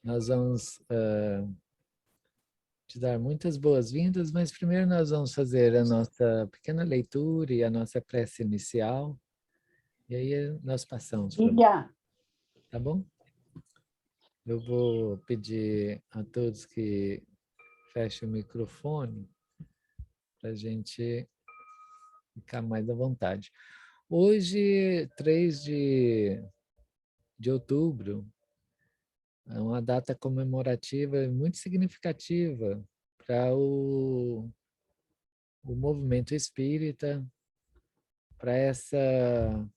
Nós vamos te dar muitas boas-vindas, mas primeiro nós vamos fazer a nossa pequena leitura e a nossa prece inicial, e aí nós passamos para você, Diga. tá bom? Eu vou pedir a todos que fechem o microfone para a gente ficar mais à vontade. Hoje, 3 de outubro, é uma data comemorativa muito significativa para o movimento espírita, para essa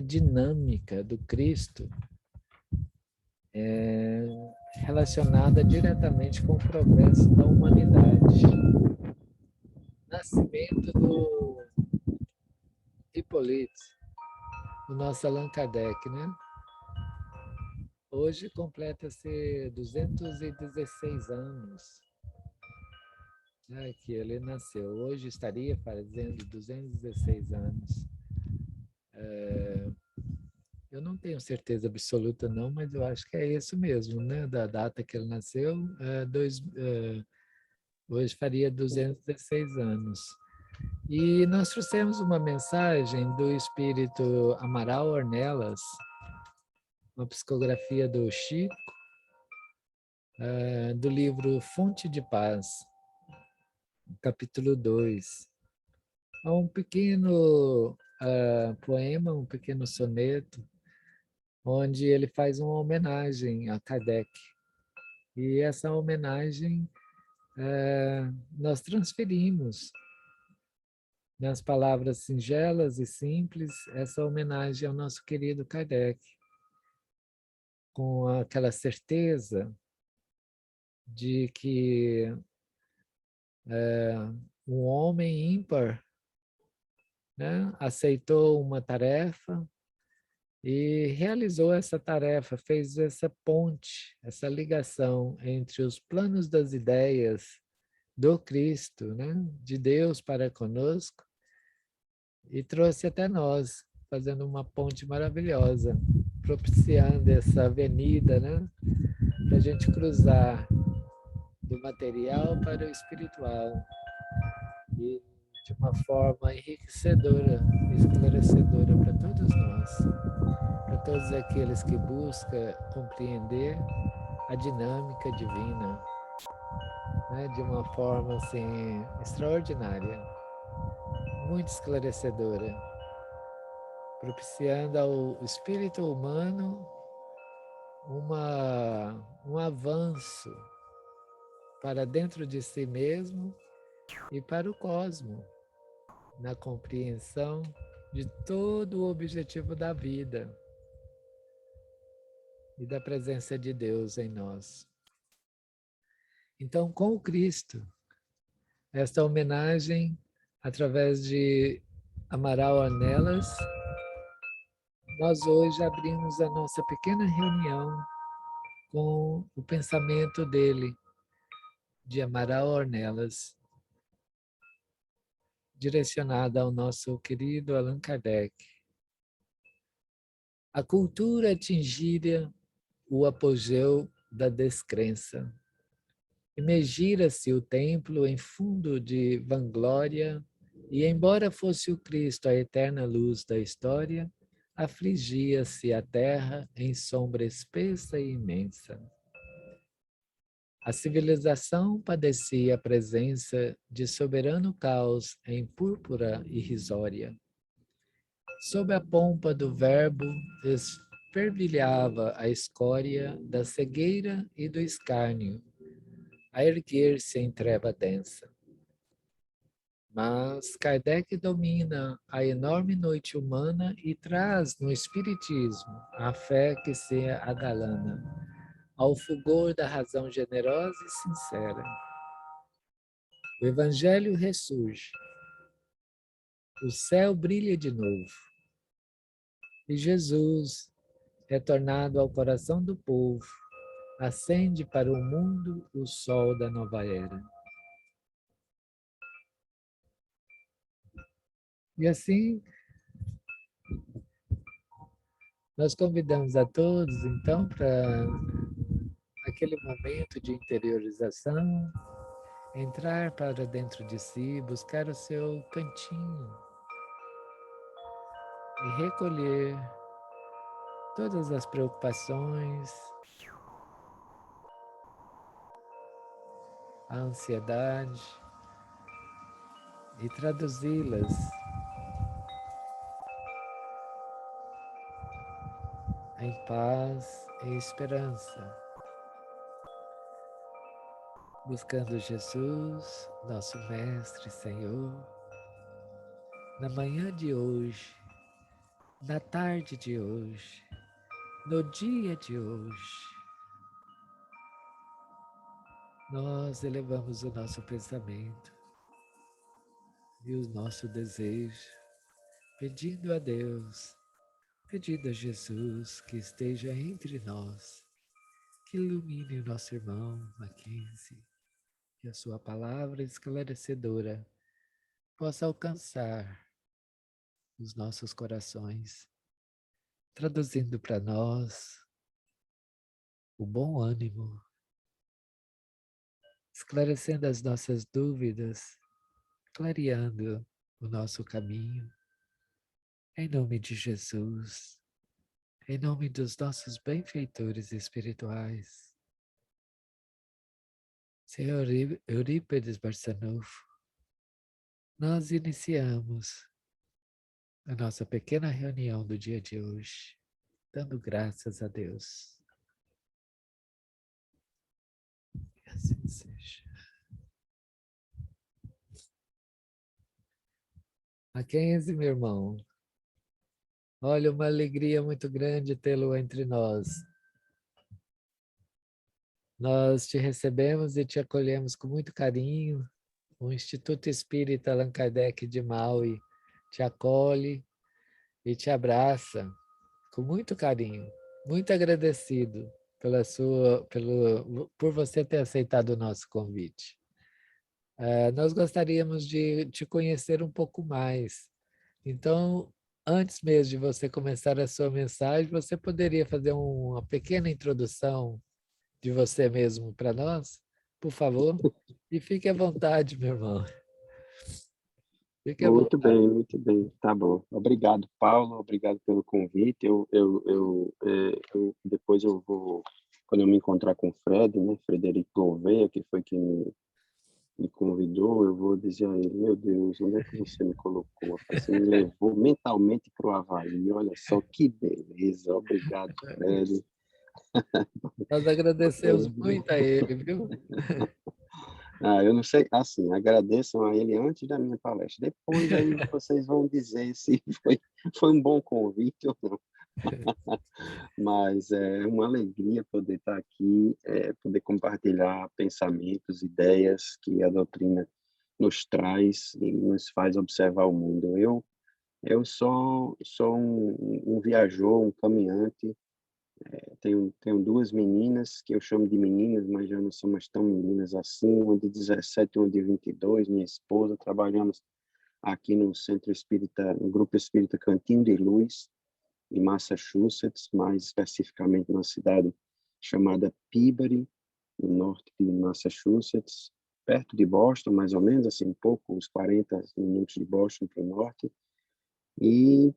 dinâmica do Cristo relacionada diretamente com o progresso da humanidade. Nascimento do Hippolyte, do nosso Allan Kardec, né? Hoje completa-se 216 anos, né, que ele nasceu. Hoje estaria fazendo 216 anos. Eu não tenho certeza absoluta não, mas eu acho que é isso mesmo, né? Da data que ele nasceu, hoje faria 216 anos. E nós trouxemos uma mensagem do espírito Amaral Ornelas, uma psicografia do Chico, do livro Fonte de Paz, capítulo 2. É um pequeno poema, um pequeno soneto, onde ele faz uma homenagem a Kardec. E essa homenagem nós transferimos nas palavras singelas e simples essa homenagem ao nosso querido Kardec, com aquela certeza de que um homem ímpar, né, aceitou uma tarefa e realizou essa tarefa, fez essa ponte, essa ligação entre os planos das ideias do Cristo, né, de Deus para conosco, e trouxe até nós, fazendo uma ponte maravilhosa, propiciando essa avenida, né, para a gente cruzar do material para o espiritual, e de uma forma enriquecedora, esclarecedora para todos nós, para todos aqueles que buscam compreender a dinâmica divina, né, de uma forma assim extraordinária, muito esclarecedora, propiciando ao espírito humano um avanço para dentro de si mesmo e para o cosmos, na compreensão de todo o objetivo da vida e da presença de Deus em nós. Então, com o Cristo, esta homenagem, através de Amaral Ornelas, nós hoje abrimos a nossa pequena reunião com o pensamento dele, de Amaral Ornelas, direcionada ao nosso querido Allan Kardec. A cultura atingira o apogeu da descrença. Emergira-se o templo em fundo de vanglória, e embora fosse o Cristo a eterna luz da história, afligia-se a terra em sombra espessa e imensa. A civilização padecia a presença de soberano caos em púrpura irrisória. Sob a pompa do verbo, fervilhava a escória da cegueira e do escárnio, a erguer-se em treva densa. Mas Kardec domina a enorme noite humana e traz no Espiritismo a fé que se agalana ao fulgor da razão generosa e sincera. O Evangelho ressurge, o céu brilha de novo, e Jesus, retornado ao coração do povo, acende para o mundo o sol da nova era. E assim, nós convidamos a todos, então, para aquele momento de interiorização, entrar para dentro de si, buscar o seu cantinho e recolher todas as preocupações, a ansiedade e traduzi-las em paz e esperança, buscando Jesus, nosso Mestre e Senhor, na manhã de hoje, na tarde de hoje, no dia de hoje. Nós elevamos o nosso pensamento e o nosso desejo, pedindo a Deus, pedindo a Jesus que esteja entre nós, que ilumine o nosso irmão Mackenzie, que a sua palavra esclarecedora possa alcançar os nossos corações, traduzindo para nós o bom ânimo, esclarecendo as nossas dúvidas, clareando o nosso caminho. Em nome de Jesus, em nome dos nossos benfeitores espirituais, Senhor Eurípides Barçanufo, nós iniciamos a nossa pequena reunião do dia de hoje, dando graças a Deus. Que assim seja. Mackenzie, meu irmão, olha, uma alegria muito grande tê-lo entre nós. Nós te recebemos e te acolhemos com muito carinho. O Instituto Espírita Allan Kardec de Maui te acolhe e te abraça com muito carinho. Muito agradecido por você ter aceitado o nosso convite. Nós gostaríamos de te conhecer um pouco mais. Então, antes mesmo de você começar a sua mensagem, você poderia fazer uma pequena introdução de você mesmo para nós, por favor? E fique à vontade, meu irmão. Fique à Muito vontade. bem, muito bem. Tá bom. Obrigado, Paulo. Obrigado pelo convite. Depois eu vou, quando eu me encontrar com o Fred, né, Frederico Gouveia, que foi quem me convidou, eu vou dizer a ele: meu Deus, onde é que você me colocou? Rapaz? Você me levou mentalmente para o Havaí. Olha só que beleza. Obrigado, Fred. Nós agradecemos muito a ele, viu? Eu não sei, assim, agradeçam a ele antes da minha palestra. Depois aí vocês vão dizer se foi um bom convite ou não. Mas é uma alegria poder estar aqui, poder compartilhar pensamentos, ideias que a doutrina nos traz e nos faz observar o mundo. Eu sou um viajor, um caminhante. Tenho duas meninas, que eu chamo de meninas, mas já não são mais tão meninas assim, uma de 17 e uma de 22, minha esposa. Trabalhamos aqui no Centro Espírita, no Grupo Espírita Cantinho de Luz, em Massachusetts, mais especificamente numa cidade chamada Peabody, no norte de Massachusetts, perto de Boston, mais ou menos, assim, um pouco, uns 40 minutos de Boston para o norte. E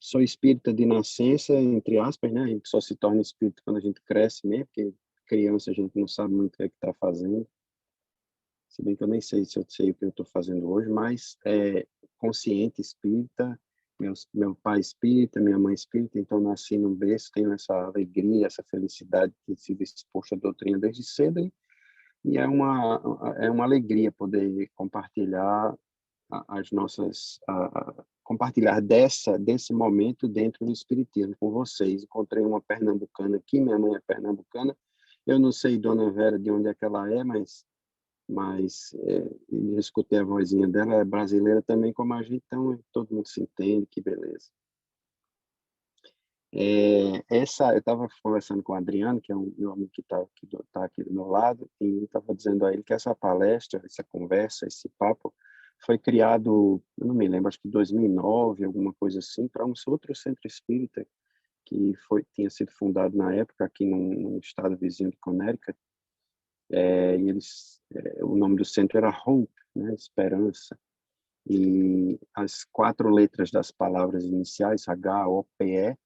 sou espírita de nascença, entre aspas, né? A gente só se torna espírita quando a gente cresce mesmo, porque criança a gente não sabe muito o que é que está fazendo. Se bem que eu nem sei se eu sei o que eu estou fazendo hoje, mas consciente espírita, meu pai espírita, minha mãe espírita, então nasci num berço, tenho essa alegria, essa felicidade de ter sido exposto à doutrina desde cedo, e é uma alegria poder compartilhar as nossas compartilhar desse momento dentro do espiritismo com vocês. Encontrei uma pernambucana aqui, minha mãe é pernambucana. Eu não sei, Dona Vera, de onde é que ela é, mas eu escutei a vozinha dela, é brasileira também como a gente, então todo mundo se entende, que beleza. Eu estava conversando com o Adriano, que é um homem que está aqui do meu lado, e eu estava dizendo a ele que essa palestra, essa conversa, esse papo, foi criado, eu não me lembro, acho que em 2009, alguma coisa assim, para um outro centro espírita tinha sido fundado na época aqui no estado vizinho de Connecticut. E o nome do centro era Hope, né, Esperança. E as 4 letras das palavras iniciais, HOPE,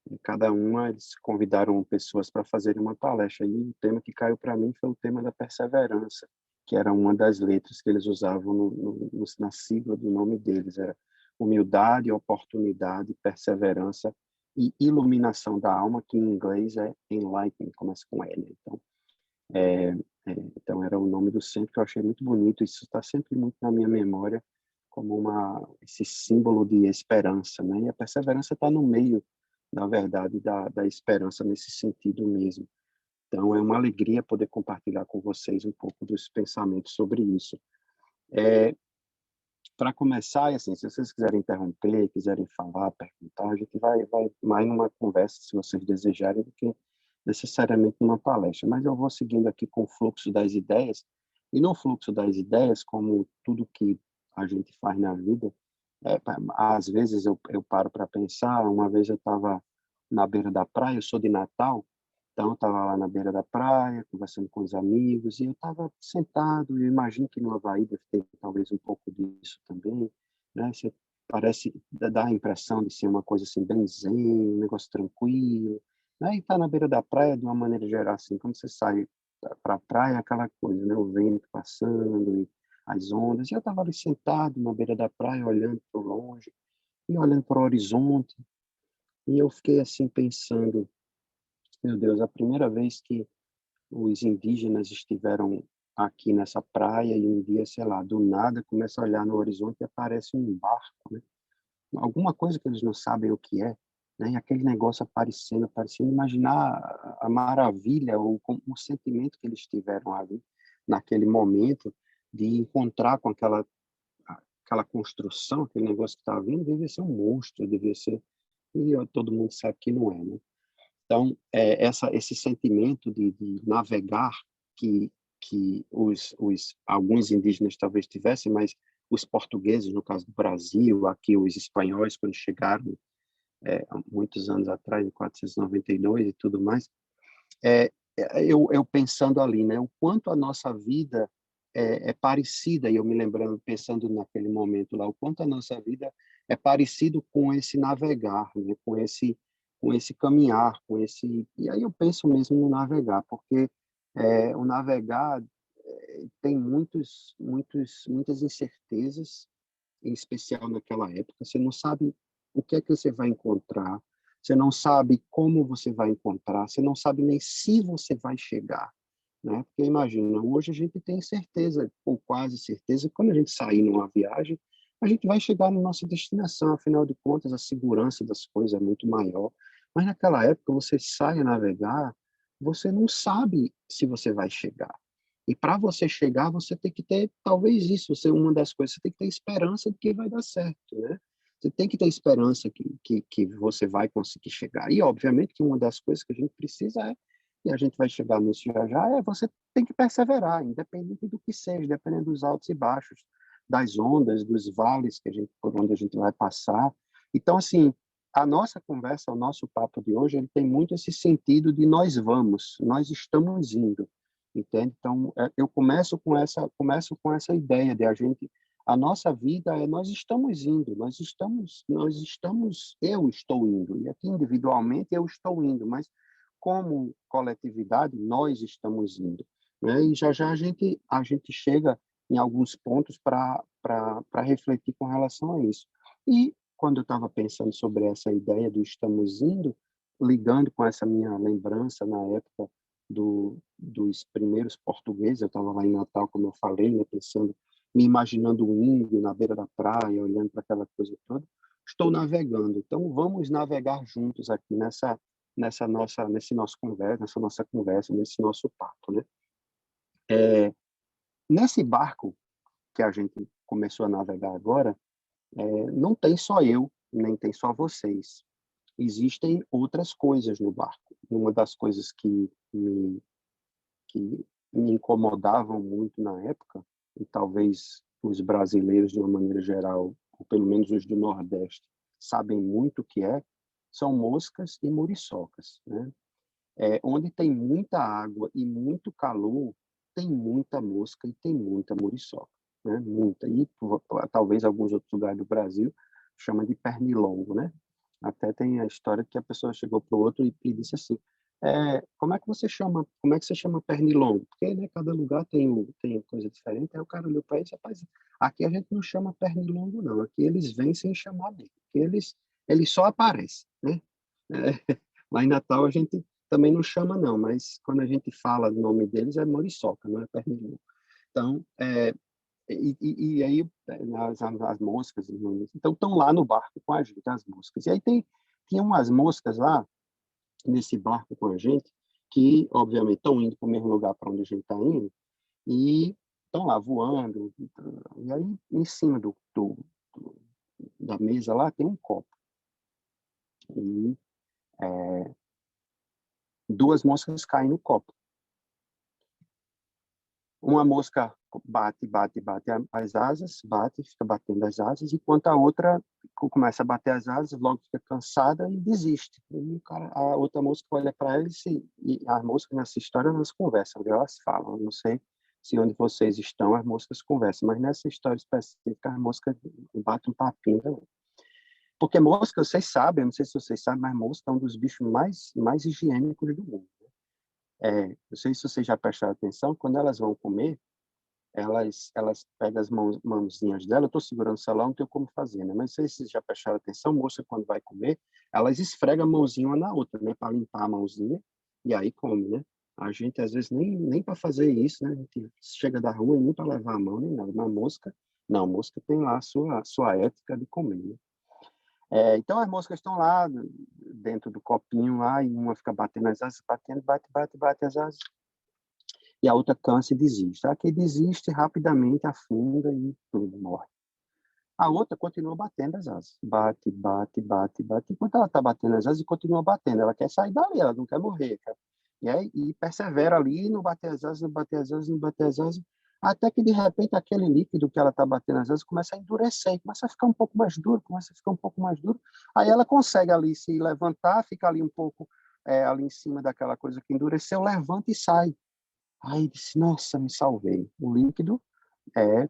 e cada uma eles convidaram pessoas para fazerem uma palestra. E o tema que caiu para mim foi o tema da perseverança, que era uma das letras que eles usavam na sigla do nome deles. Era humildade, oportunidade, perseverança e iluminação da alma, que em inglês é enlightenment, começa com L. Então era o nome do centro, que eu achei muito bonito. Isso está sempre muito na minha memória como esse símbolo de esperança, né? E a perseverança está no meio, na verdade, da esperança nesse sentido mesmo. Então é uma alegria poder compartilhar com vocês um pouco dos pensamentos sobre isso. Para começar, assim, se vocês quiserem interromper, quiserem falar, perguntar, a gente vai mais numa conversa, se vocês desejarem, do que necessariamente numa palestra. Mas eu vou seguindo aqui com o fluxo das ideias, e no fluxo das ideias, como tudo que a gente faz na vida, às vezes eu paro para pensar. Uma vez eu estava na beira da praia, eu sou de Natal, então eu estava lá na beira da praia, conversando com os amigos, e eu estava sentado. Eu imagino que no Havaí deve ter talvez um pouco disso também, né? Você parece, dá a impressão de ser uma coisa assim, bem zen, um negócio tranquilo, né? E tá na beira da praia, de uma maneira geral, assim, quando você sai para a praia, aquela coisa, né? O vento passando, e as ondas. E eu estava ali sentado na beira da praia, olhando para longe, e olhando para o horizonte, e eu fiquei assim pensando, meu Deus, a primeira vez que os indígenas estiveram aqui nessa praia, e um dia, sei lá, do nada, começa a olhar no horizonte e aparece um barco, né? Alguma coisa que eles não sabem o que é, né? E aquele negócio aparecendo, imaginar a maravilha ou o sentimento que eles tiveram ali naquele momento de encontrar com aquela construção, aquele negócio que estava vindo. Devia ser um monstro, devia ser, e todo mundo sabe que não é, né? Então, esse sentimento de navegar que alguns indígenas talvez tivessem, mas os portugueses, no caso do Brasil, aqui os espanhóis, quando chegaram há muitos anos atrás, em 492 e tudo mais, eu pensando ali, né, o quanto a nossa vida é parecida, e eu me lembrando, pensando naquele momento lá, o quanto a nossa vida é parecido com esse navegar, né, com esse caminhar, e aí eu penso mesmo no navegar, porque o navegar tem muitas incertezas, em especial naquela época. Você não sabe o que é que você vai encontrar, você não sabe como você vai encontrar, você não sabe nem se você vai chegar, né? Porque imagina, hoje a gente tem certeza, ou quase certeza, que quando a gente sair numa viagem, a gente vai chegar na nossa destinação. Afinal de contas, a segurança das coisas é muito maior. Mas naquela época, você sai a navegar, você não sabe se você vai chegar. E para você chegar, você tem que ter, talvez isso, uma das coisas, você tem que ter esperança de que vai dar certo, né? Você tem que ter esperança que você vai conseguir chegar. E, obviamente, que uma das coisas que a gente precisa e a gente vai chegar nisso já já, você tem que perseverar, independente do que seja, dependendo dos altos e baixos, das ondas, dos vales por onde a gente vai passar. Então, assim, a nossa conversa, o nosso papo de hoje, ele tem muito esse sentido de nós estamos indo, entende? Então, eu começo com essa ideia de a nossa vida nós estamos indo, eu estou indo, e aqui individualmente eu estou indo, mas como coletividade nós estamos indo, né? E já já a gente chega em alguns pontos para refletir com relação a isso. E quando eu estava pensando sobre essa ideia do estamos indo, ligando com essa minha lembrança na época dos primeiros portugueses, eu estava lá em Natal, como eu falei, né, pensando, me imaginando um índio na beira da praia, olhando para aquela coisa toda. Estou navegando, então vamos navegar juntos aqui nessa nossa conversa, nesse nosso papo, né? Nesse barco que a gente começou a navegar agora, não tem só eu, nem tem só vocês. Existem outras coisas no barco. Uma das coisas que me incomodavam muito na época, e talvez os brasileiros, de uma maneira geral, ou pelo menos os do Nordeste, sabem muito o que são moscas e muriçocas, né? Onde tem muita água e muito calor, tem muita mosca e tem muita muriçoca, né? Muita. E talvez alguns outros lugares do Brasil chama de pernilongo, né? Até tem a história que a pessoa chegou para o outro e disse assim, como é que você chama pernilongo? Porque, né, cada lugar tem coisa diferente. Aí o cara olhou para ele e disse, rapaz, aqui a gente não chama pernilongo, não. Aqui eles vêm sem chamar mesmo. Porque eles só aparecem, né? Lá em Natal a gente também não chama, não, mas quando a gente fala o nome deles é muriçoca, não é pernilongo. Então, e aí as moscas, então estão lá no barco com a gente, as moscas. E aí tinha umas moscas lá nesse barco com a gente que, obviamente, estão indo para o mesmo lugar para onde a gente está indo e estão lá voando. E aí, em cima da mesa lá, tem um copo. E duas moscas caem no copo. Uma mosca bate as asas, fica batendo as asas, enquanto a outra começa a bater as asas, logo fica cansada e desiste. E a outra mosca olha para ela e as moscas nessa história elas conversam, elas falam. Eu não sei se onde vocês estão as moscas conversam, mas nessa história específica as moscas batem um papinho também. Porque mosca, vocês sabem, eu não sei se vocês sabem, mas mosca é um dos bichos mais higiênicos do mundo. Não sei se vocês já prestaram atenção, quando elas vão comer, elas pegam as mãozinhas dela, eu estou segurando o celular, não tenho como fazer, né? Mas não sei se vocês já prestaram atenção, moça, quando vai comer, elas esfregam a mãozinha uma na outra, né? Para limpar a mãozinha, e aí come, né? A gente, às vezes, nem para fazer isso, né? A gente chega da rua e nem para levar a mão, nem nada. Mas mosca, não, mosca tem lá a sua ética de comer, né? Então, as moscas estão lá, dentro do copinho lá, e uma fica batendo as asas, batendo, bate as asas, e a outra cansa e desiste. A que desiste rapidamente afunda e tudo morre. A outra continua batendo as asas. Bate. Enquanto ela está batendo as asas, e continua batendo. Ela quer sair dali, ela não quer morrer. E persevera ali, não bater as asas, não bater as asas, não bater as asas, até que, de repente, aquele líquido que ela está batendo as asas começa a endurecer, começa a ficar um pouco mais duro, Aí ela consegue ali se levantar, fica ali um pouco ali em cima daquela coisa que endureceu, levanta e sai. Aí disse, nossa, me salvei. O líquido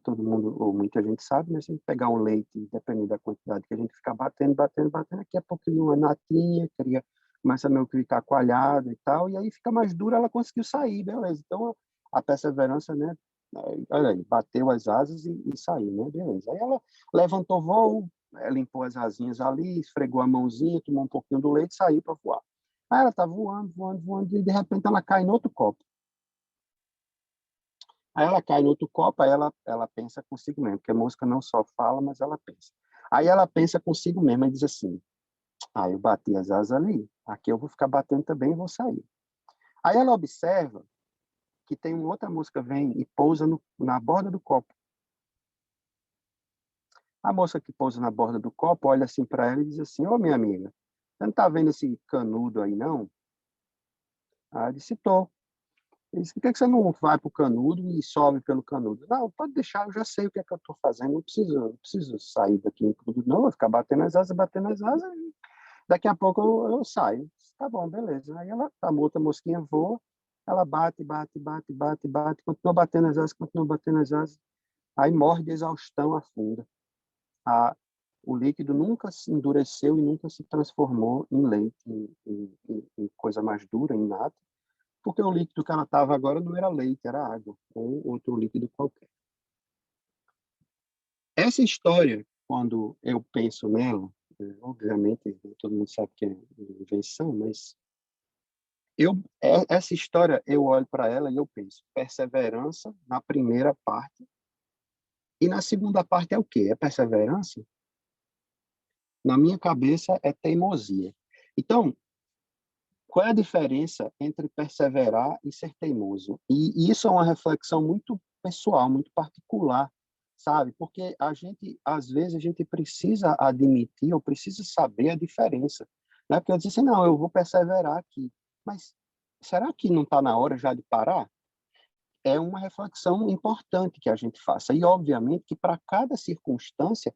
todo mundo, ou muita gente sabe, né? Se a gente pegar um leite, dependendo da quantidade que a gente ficar batendo, daqui a pouquinho uma natinha, começa a meio que ficar coalhada e tal, e aí fica mais dura, ela conseguiu sair, beleza. Então, a perseverança, né? Olha aí, bateu as asas e saiu, né? Beleza. Aí ela levantou voo, limpou as asinhas ali, esfregou a mãozinha, tomou um pouquinho do leite e saiu para voar. Aí ela tá voando, e de repente ela cai no outro copo. Aí ela cai no outro copo, aí ela pensa consigo mesmo, porque a música não só fala, mas ela pensa. Aí ela pensa consigo mesma e diz assim, eu bati as asas ali, aqui eu vou ficar batendo também e vou sair. Aí ela observa que tem uma outra mosca vem e pousa na borda do copo. A mosca que pousa na borda do copo olha assim para ela e diz assim, ô minha amiga, você não está vendo esse canudo aí não? Aí ela disse, tô. Ele disse, por que você não vai para o canudo e sobe pelo canudo? Não, pode deixar, eu já sei o que é que eu estou fazendo, não preciso sair daqui no canudo, não, vou ficar batendo as asas, e daqui a pouco eu saio. Tá bom, beleza. Aí a outra mosquinha voa, ela bate, continua batendo as asas, aí morre de exaustão, afunda. O líquido nunca se endureceu e nunca se transformou em leite, em coisa mais dura, em nada, porque o líquido que ela estava agora não era leite, era água, ou outro líquido qualquer. Essa história, quando eu penso nela, obviamente todo mundo sabe que é invenção, mas essa história eu olho para ela e eu penso perseverança na primeira parte, e na segunda parte é o quê? É perseverança? Na minha cabeça é teimosia. Então, qual é a diferença entre perseverar e ser teimoso? E isso é uma reflexão muito pessoal, muito particular, sabe? Porque às vezes, a gente precisa admitir ou precisa saber a diferença. Né? Porque eu disse assim, não, eu vou perseverar aqui. Mas será que não está na hora já de parar? É uma reflexão importante que a gente faça. E, obviamente, que para cada circunstância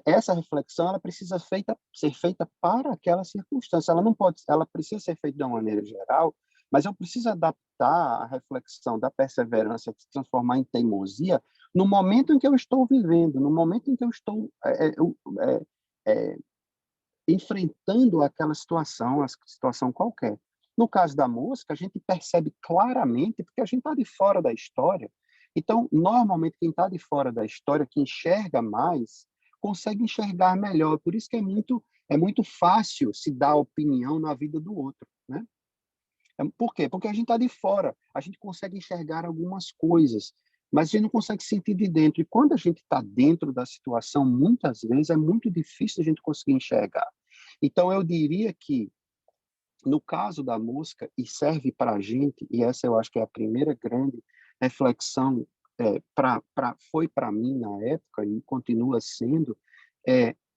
essa reflexão ela precisa ser feita para aquela circunstância. Ela não pode, ela precisa ser feita de uma maneira geral, mas eu preciso adaptar a reflexão da perseverança, se transformar em teimosia, no momento em que eu estou vivendo, no momento em que eu estou é, enfrentando aquela situação, a situação qualquer. No caso da música, a gente percebe claramente, porque a gente está de fora da história. Então, normalmente, quem está de fora da história, que enxerga mais, consegue enxergar melhor. Por isso que é muito fácil se dar opinião na vida do outro, né? Por quê? Porque a gente está de fora, a gente consegue enxergar algumas coisas, mas a gente não consegue sentir de dentro. E quando a gente está dentro da situação, muitas vezes é muito difícil a gente conseguir enxergar. Então, eu diria que, no caso da música, e serve para a gente, e essa eu acho que é a primeira grande reflexão, foi para mim na época, e continua sendo,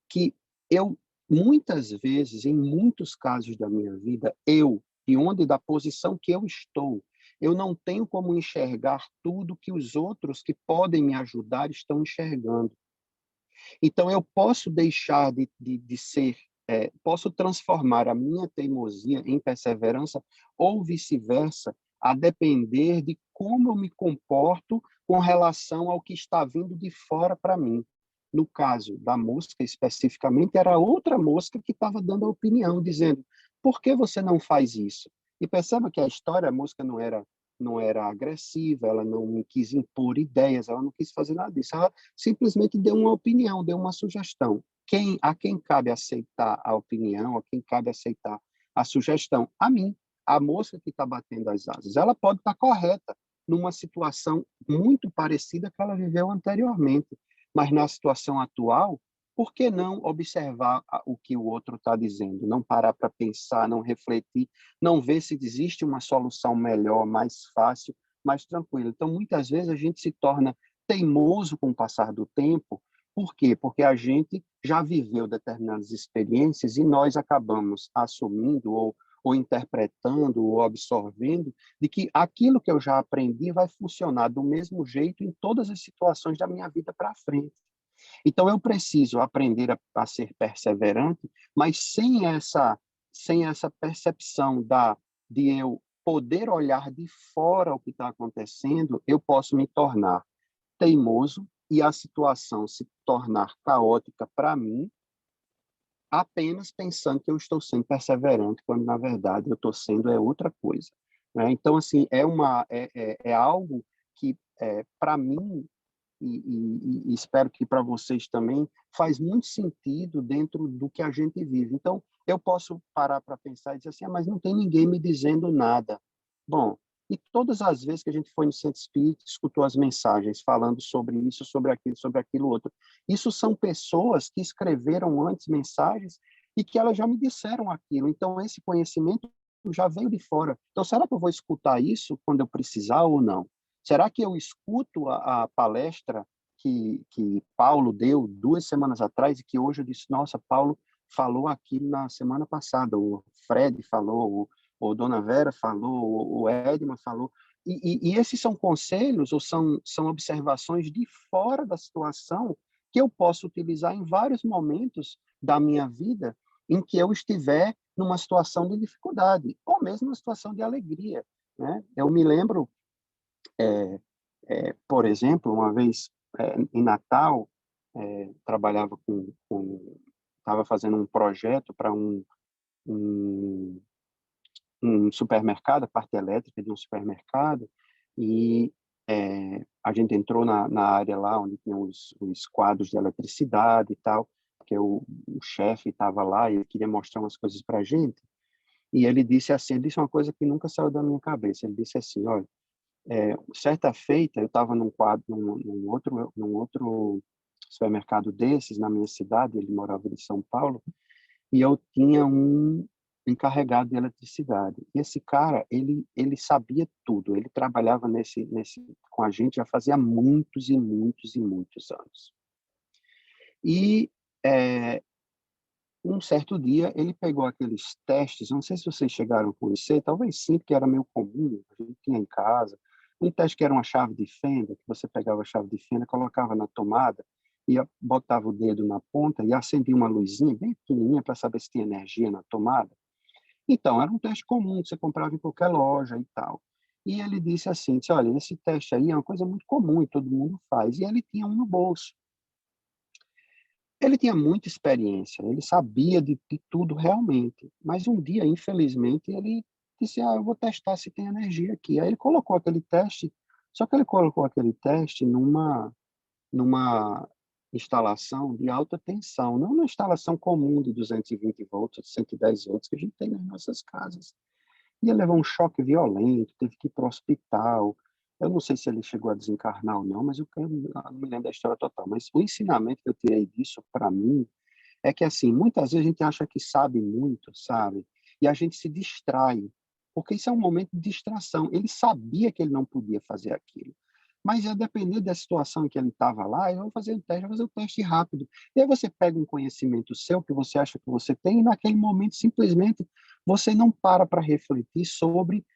que eu, muitas vezes, em muitos casos da minha vida, da posição que eu estou, eu não tenho como enxergar tudo que os outros que podem me ajudar estão enxergando. Então, eu posso deixar de ser, posso transformar a minha teimosia em perseverança ou vice-versa, a depender de como eu me comporto com relação ao que está vindo de fora para mim. No caso da mosca, especificamente, era outra mosca que estava dando a opinião, dizendo: por que você não faz isso? E perceba que a história, a mosca não era agressiva, ela não me quis impor ideias, ela não quis fazer nada disso. Ela simplesmente deu uma opinião, deu uma sugestão. A quem cabe aceitar a opinião, a quem cabe aceitar a sugestão? A mim, a moça que está batendo as asas. Ela pode estar correta numa situação muito parecida que ela viveu anteriormente, mas na situação atual, por que não observar o que o outro está dizendo? Não parar para pensar, não refletir, não ver se existe uma solução melhor, mais fácil, mais tranquila. Então, muitas vezes a gente se torna teimoso com o passar do tempo. Por quê? Porque a gente já viveu determinadas experiências e nós acabamos assumindo ou interpretando ou absorvendo de que aquilo que eu já aprendi vai funcionar do mesmo jeito em todas as situações da minha vida para frente. Então, eu preciso aprender a ser perseverante, mas sem essa percepção de eu poder olhar de fora o que está acontecendo, eu posso me tornar teimoso e a situação se tornar caótica para mim, apenas pensando que eu estou sendo perseverante, quando, na verdade, eu estou sendo outra coisa. Né? Então, assim, é algo que, para mim, e espero que para vocês também, faz muito sentido dentro do que a gente vive. Então, eu posso parar para pensar e dizer assim, mas não tem ninguém me dizendo nada. Bom, e todas as vezes que a gente foi no centro espírita, escutou as mensagens falando sobre isso, sobre aquilo outro, isso são pessoas que escreveram antes mensagens e que elas já me disseram aquilo. Então, esse conhecimento já veio de fora. Então, será que eu vou escutar isso quando eu precisar ou não? Será que eu escuto a palestra que Paulo deu 2 semanas atrás e que hoje eu disse, nossa, Paulo falou aqui na semana passada, o Fred falou, o Dona Vera falou, o Edman falou. E esses são conselhos ou são observações de fora da situação que eu posso utilizar em vários momentos da minha vida em que eu estiver numa situação de dificuldade, ou mesmo numa situação de alegria. Né? Eu me lembro, por exemplo, uma vez em Natal, trabalhava estava fazendo um projeto para um, um supermercado, a parte elétrica de um supermercado, e a gente entrou na área lá onde tinha os quadros de eletricidade e tal, porque o chefe estava lá e ele queria mostrar umas coisas para a gente, e ele disse uma coisa que nunca saiu da minha cabeça, ele disse assim, olha, certa feita, eu estava num outro supermercado desses na minha cidade, ele morava em São Paulo, e eu tinha um encarregado de eletricidade. E esse cara, ele sabia tudo, ele trabalhava com a gente já fazia muitos e muitos e muitos anos. E um certo dia ele pegou aqueles testes, não sei se vocês chegaram a conhecer, talvez sim, porque era meio comum, a gente tinha em casa, um teste que era uma chave de fenda, que você pegava a chave de fenda, colocava na tomada, botava o dedo na ponta e acendia uma luzinha bem pequenininha para saber se tinha energia na tomada. Então, era um teste comum que você comprava em qualquer loja e tal. E ele disse assim, disse, olha, esse teste aí é uma coisa muito comum e todo mundo faz. E ele tinha um no bolso. Ele tinha muita experiência, ele sabia de tudo realmente. Mas um dia, infelizmente, ele disse, eu vou testar se tem energia aqui. Aí ele colocou aquele teste, só que ele colocou aquele teste numa instalação de alta tensão, não uma instalação comum de 220 volts, 110 volts que a gente tem nas nossas casas. E ele levou um choque violento, teve que ir para o hospital. Eu não sei se ele chegou a desencarnar ou não, mas eu não me lembro da história total. Mas o ensinamento que eu tirei disso, para mim, é que, assim, muitas vezes a gente acha que sabe muito, sabe? E a gente se distrai, porque isso é um momento de distração. Ele sabia que ele não podia fazer aquilo, mas a depender da situação em que ele estava lá, eu vou fazer o teste, vou fazer o teste rápido. E aí você pega um conhecimento seu que você acha que você tem, e naquele momento, simplesmente, você não para refletir sobre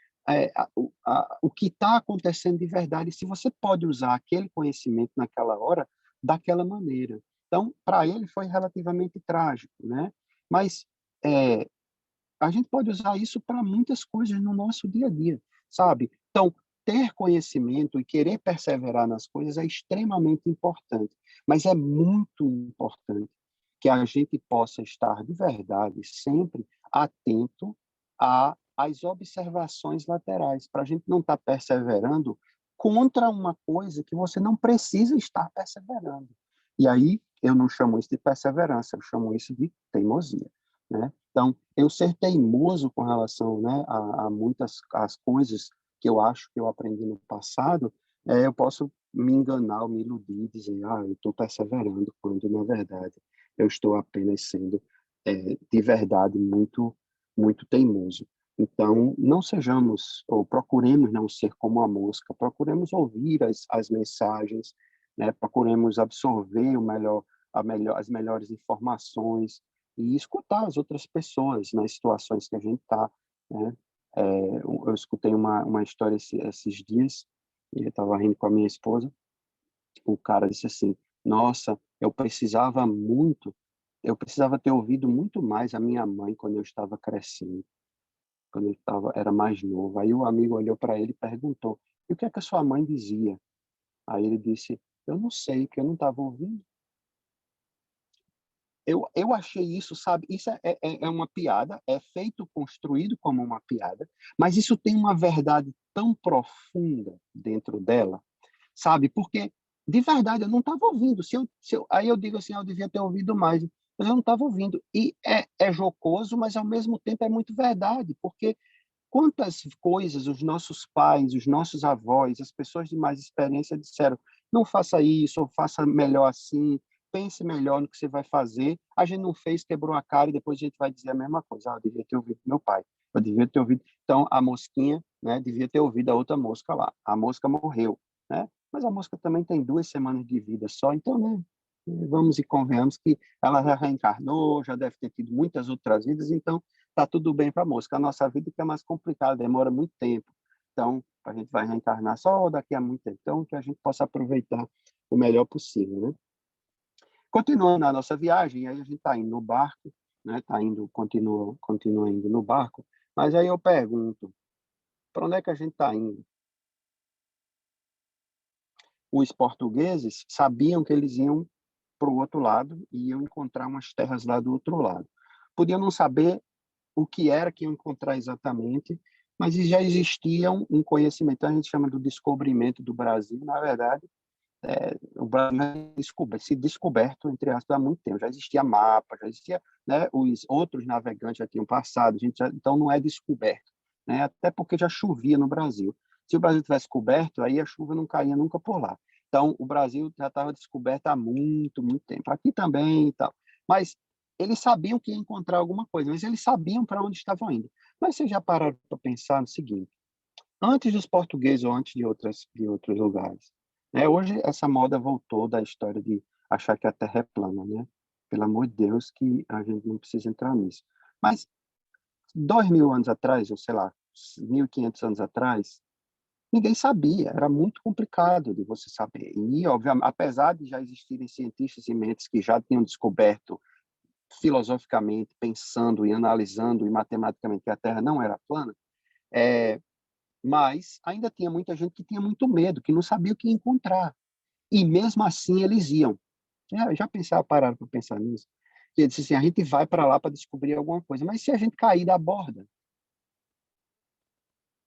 o que está acontecendo de verdade, se você pode usar aquele conhecimento naquela hora daquela maneira. Então, para ele foi relativamente trágico, né? Mas é, a gente pode usar isso para muitas coisas no nosso dia a dia, sabe? Então, ter conhecimento e querer perseverar nas coisas é extremamente importante, mas é muito importante que a gente possa estar de verdade sempre atento às observações laterais, para a gente não estar perseverando contra uma coisa que você não precisa estar perseverando. E aí eu não chamo isso de perseverança, eu chamo isso de teimosia, né? Então, eu ser teimoso com relação, né, a muitas as coisas que eu acho que eu aprendi no passado, eu posso me enganar, me iludir, dizer, eu estou perseverando, quando, na verdade, eu estou apenas sendo, de verdade, muito, muito teimoso. Então, não sejamos, ou procuremos não ser como a mosca, procuremos ouvir as mensagens, né, procuremos absorver as melhores informações, e escutar as outras pessoas nas situações que a gente está, né? Eu escutei uma história esses dias, e eu estava rindo com a minha esposa, o cara disse assim, nossa, eu precisava ter ouvido muito mais a minha mãe quando eu estava crescendo, quando era mais novo. Aí o amigo olhou para ele e perguntou, e o que é que a sua mãe dizia? Aí ele disse, eu não sei, que eu não estava ouvindo. Eu achei isso, sabe? Isso é uma piada, é feito, construído como uma piada, mas isso tem uma verdade tão profunda dentro dela, sabe? Porque, de verdade, eu não estava ouvindo. Aí eu digo assim, eu devia ter ouvido mais, mas eu não estava ouvindo. E é jocoso, mas ao mesmo tempo é muito verdade, porque quantas coisas os nossos pais, os nossos avós, as pessoas de mais experiência disseram, não faça isso, ou faça melhor assim, pense melhor no que você vai fazer. A gente não fez, quebrou a cara e depois a gente vai dizer a mesma coisa. Eu devia ter ouvido meu pai, eu devia ter ouvido. Então, a mosquinha, né, devia ter ouvido a outra mosca lá. A mosca morreu, né? Mas a mosca também tem 2 semanas de vida só, então, né, vamos e convenhamos que ela já reencarnou, já deve ter tido muitas outras vidas, então tá tudo bem para a mosca. A nossa vida que é mais complicada, demora muito tempo. Então, a gente vai reencarnar só daqui a muito tempo. Então, que a gente possa aproveitar o melhor possível, né? Continuando a nossa viagem, aí a gente está indo no barco, né? Continua indo no barco. Mas aí eu pergunto, para onde é que a gente está indo? Os portugueses sabiam que eles iam para o outro lado e iam encontrar umas terras lá do outro lado. Podiam não saber o que era que iam encontrar exatamente, mas já existia um conhecimento. Então, a gente chama do descobrimento do Brasil. Na verdade, o Brasil se descoberto, entre aspas, há muito tempo. Já existia mapa, já existia, né, os outros navegantes já tinham passado, então não é descoberto, né, até porque já chovia no Brasil. Se o Brasil tivesse coberto, aí a chuva não caía nunca por lá. Então, o Brasil já estava descoberto há muito, muito tempo. Aqui também e tal. Mas eles sabiam que ia encontrar alguma coisa, mas eles sabiam para onde estavam indo. Mas vocês já pararam para pensar no seguinte: antes dos portugueses ou antes de outros lugares, né? Hoje essa moda voltou da história de achar que a Terra é plana, né? Pelo amor de Deus, que a gente não precisa entrar nisso. Mas 2.000 anos atrás, ou sei lá, 1.500 anos atrás, Ninguém sabia, era muito complicado de você saber. E, obviamente, apesar de já existirem cientistas e mentes que já tinham descoberto filosoficamente, pensando e analisando e matematicamente que a Terra não era plana, mas ainda tinha muita gente que tinha muito medo, que não sabia o que encontrar. E mesmo assim eles iam. Já pensaram, pararam para pensar nisso? Que disse assim, a gente vai para lá para descobrir alguma coisa, mas se a gente cair da borda,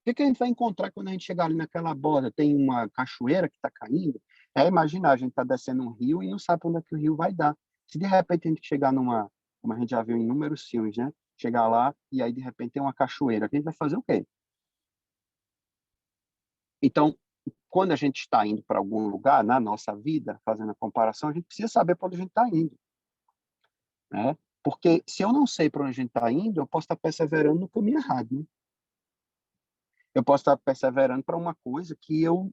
o que a gente vai encontrar quando a gente chegar ali naquela borda? Tem uma cachoeira que está caindo? Imaginar, a gente está descendo um rio e não sabe para onde é que o rio vai dar. Se de repente a gente chegar numa, como a gente já viu em inúmeros filmes, né? Chegar lá e aí de repente tem uma cachoeira, a gente vai fazer o quê? Então, quando a gente está indo para algum lugar na nossa vida, fazendo a comparação, a gente precisa saber para onde a gente está indo, né? Porque se eu não sei para onde a gente está indo, eu posso estar perseverando no caminho errado, né? Eu posso estar perseverando para uma coisa que eu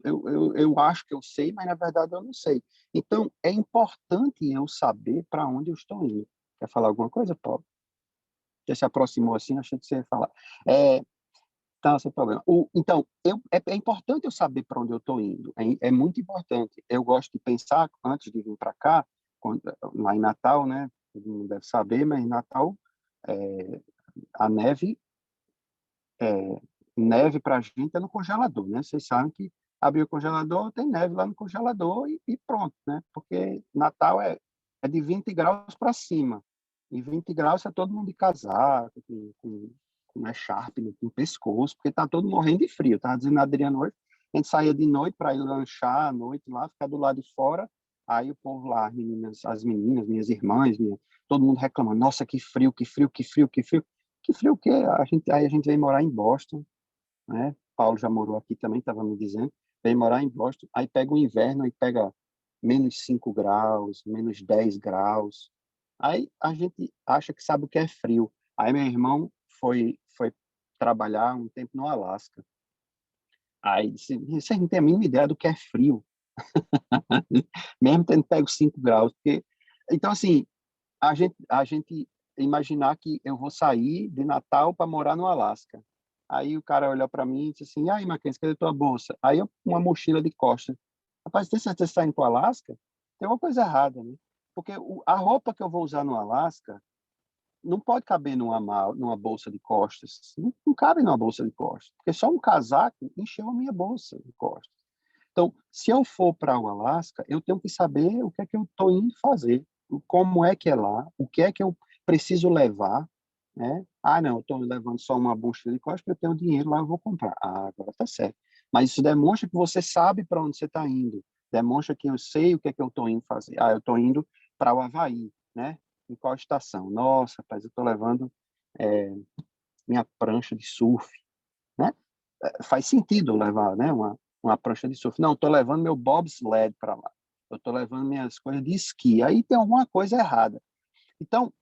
acho que eu sei, mas na verdade eu não sei. Então, é importante eu saber para onde eu estou indo. Quer falar alguma coisa, Paulo? Você se aproximou assim, achei que você ia falar. Tá, sem problema. Então, é importante eu saber para onde eu estou indo. É muito importante. Eu gosto de pensar, antes de vir para cá, lá em Natal, né? Todo mundo deve saber, mas em Natal, é, a é, neve para a gente é no congelador, né? Vocês sabem que abrir o congelador, tem neve lá no congelador e pronto, né? Porque Natal é de 20 graus para cima. E 20 graus é todo mundo de casaco, com echarpe no pescoço, porque tá todo morrendo de frio. Tava dizendo a Adriana hoje, a gente saía de noite para ir lanchar à noite lá, ficar do lado de fora, aí o povo lá, as meninas, minhas irmãs, todo mundo reclamando, nossa, que frio, que frio, que frio, que frio. Que frio o quê? Aí a gente veio morar em Boston, né? Paulo já morou aqui também, estava me dizendo. Vem morar em Boston, aí pega o inverno e pega -5 graus, -10 graus. Aí a gente acha que sabe o que é frio. Aí meu irmão foi trabalhar um tempo no Alasca. Aí disse, você não tem a mínima ideia do que é frio, mesmo tendo pego 5 graus. Porque... Então, assim, a gente imaginar que eu vou sair de Natal para morar no Alasca. Aí o cara olhou para mim e disse assim, aí, Mackenzie, cadê tua bolsa? Aí eu, uma mochila de costas. Rapaz, tem certeza que você está indo para o Alasca? Tem uma coisa errada, né? Porque a roupa que eu vou usar no Alasca não pode caber numa bolsa de costas. Não cabe numa bolsa de costas. Porque só um casaco encheu a minha bolsa de costas. Então, se eu for para o Alasca, eu tenho que saber o que é que eu estou indo fazer, como é que é lá, o que é que eu preciso levar, né? Ah, não, eu estou levando só uma mochila de costas porque eu tenho dinheiro lá, eu vou comprar. Ah, agora está certo. Mas isso demonstra que você sabe para onde você está indo. Demonstra que eu sei o que é que eu estou indo fazer. Ah, eu estou indo para o Havaí, né? Em qual estação? Nossa, rapaz, eu estou levando é, minha prancha de surf, né? Faz sentido levar, né, uma prancha de surf. Não, estou levando meu bobsled para lá. Eu estou levando minhas coisas de esqui. Aí tem alguma coisa errada. Então,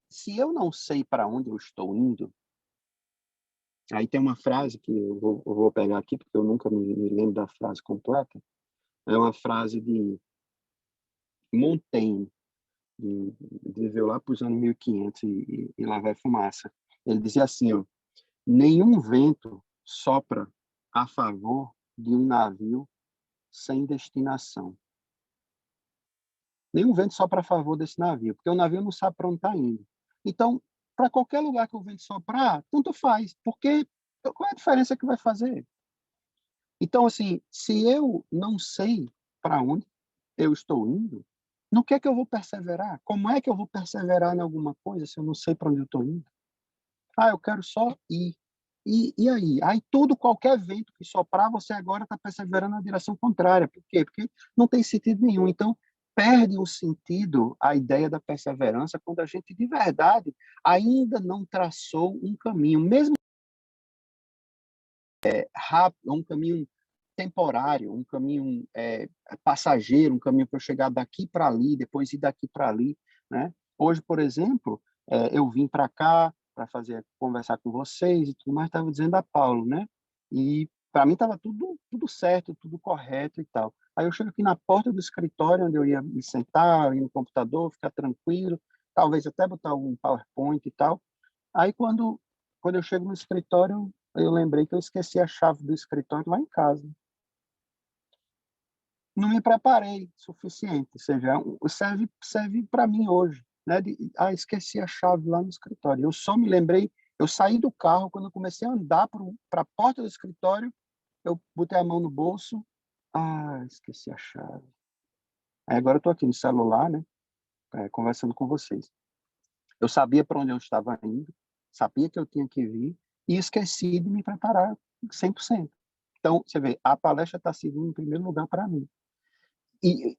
se eu não sei para onde eu estou indo, aí tem uma frase que eu vou pegar aqui, porque eu nunca me lembro da frase completa. É uma frase de Montaigne, viveu lá para os anos 1500 e lá vai fumaça. Ele dizia assim, ó, nenhum vento sopra a favor de um navio sem destinação. Nenhum vento sopra a favor desse navio, porque o navio não sabe para onde está indo. Então, para qualquer lugar que o vento soprar, tanto faz, porque qual é a diferença que vai fazer? Então, assim, se eu não sei para onde eu estou indo, no que é que eu vou perseverar? Como é que eu vou perseverar em alguma coisa se eu não sei para onde eu estou indo? Ah, eu quero só ir. E aí? Aí tudo, qualquer vento que soprar, você agora está perseverando na direção contrária. Por quê? Porque não tem sentido nenhum. Então, perde o sentido a ideia da perseverança quando a gente, de verdade, ainda não traçou um caminho, mesmo rápido, um caminho temporário, um caminho passageiro, um caminho para eu chegar daqui para ali, depois ir daqui para ali, né? Hoje, por exemplo, eu vim para cá para conversar com vocês e tudo mais, estava dizendo a Paulo, né? E para mim estava tudo certo, tudo correto e tal. Aí eu chego aqui na porta do escritório, onde eu ia me sentar, ir no computador, ficar tranquilo, talvez até botar um PowerPoint e tal. Aí quando eu chego no escritório, eu lembrei que eu esqueci a chave do escritório lá em casa. Não me preparei suficiente, ou seja, serve para mim hoje, né? Esqueci a chave lá no escritório. Eu só me lembrei, eu saí do carro, quando eu comecei a andar para a porta do escritório, eu botei a mão no bolso, esqueci a chave. Aí agora eu estou aqui no celular, né? Conversando com vocês. Eu sabia para onde eu estava indo, sabia que eu tinha que vir e esqueci de me preparar 100%. Então, você vê, a palestra está seguindo em primeiro lugar para mim. E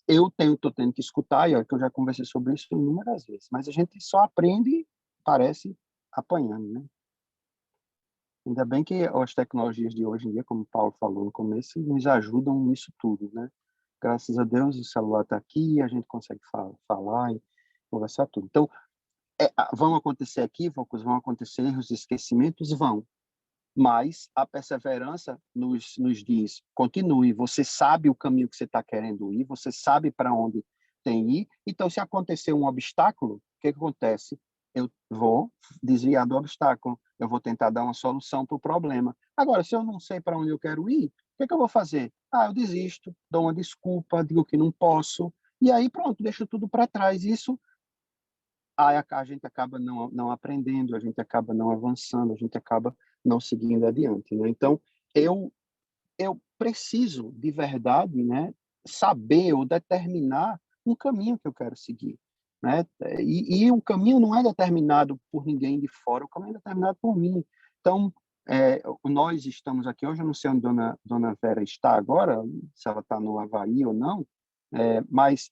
eu estou tendo que escutar, e olha que eu já conversei sobre isso inúmeras vezes, mas a gente só aprende, parece, apanhando, né? Ainda bem que as tecnologias de hoje em dia, como o Paulo falou no começo, nos ajudam nisso tudo, né? Graças a Deus o celular está aqui, a gente consegue falar e conversar tudo. Então, vão acontecer equívocos, vão acontecer erros, esquecimentos, vão. Mas a perseverança nos diz, continue, você sabe o caminho que você está querendo ir, você sabe para onde tem ir, então se acontecer um obstáculo, o que acontece? Eu vou desviar do obstáculo, eu vou tentar dar uma solução para o problema. Agora, se eu não sei para onde eu quero ir, o que eu vou fazer? Eu desisto, dou uma desculpa, digo que não posso, e aí pronto, deixo tudo para trás. Isso a gente acaba não aprendendo, a gente acaba não avançando, a gente acaba não seguindo adiante, né? Então, eu preciso, de verdade, né, saber ou determinar um caminho que eu quero seguir, né? E o caminho não é determinado por ninguém de fora, o caminho é determinado por mim. Então, nós estamos aqui hoje, eu não sei onde Dona Vera está agora, se ela está no Havaí ou não, mas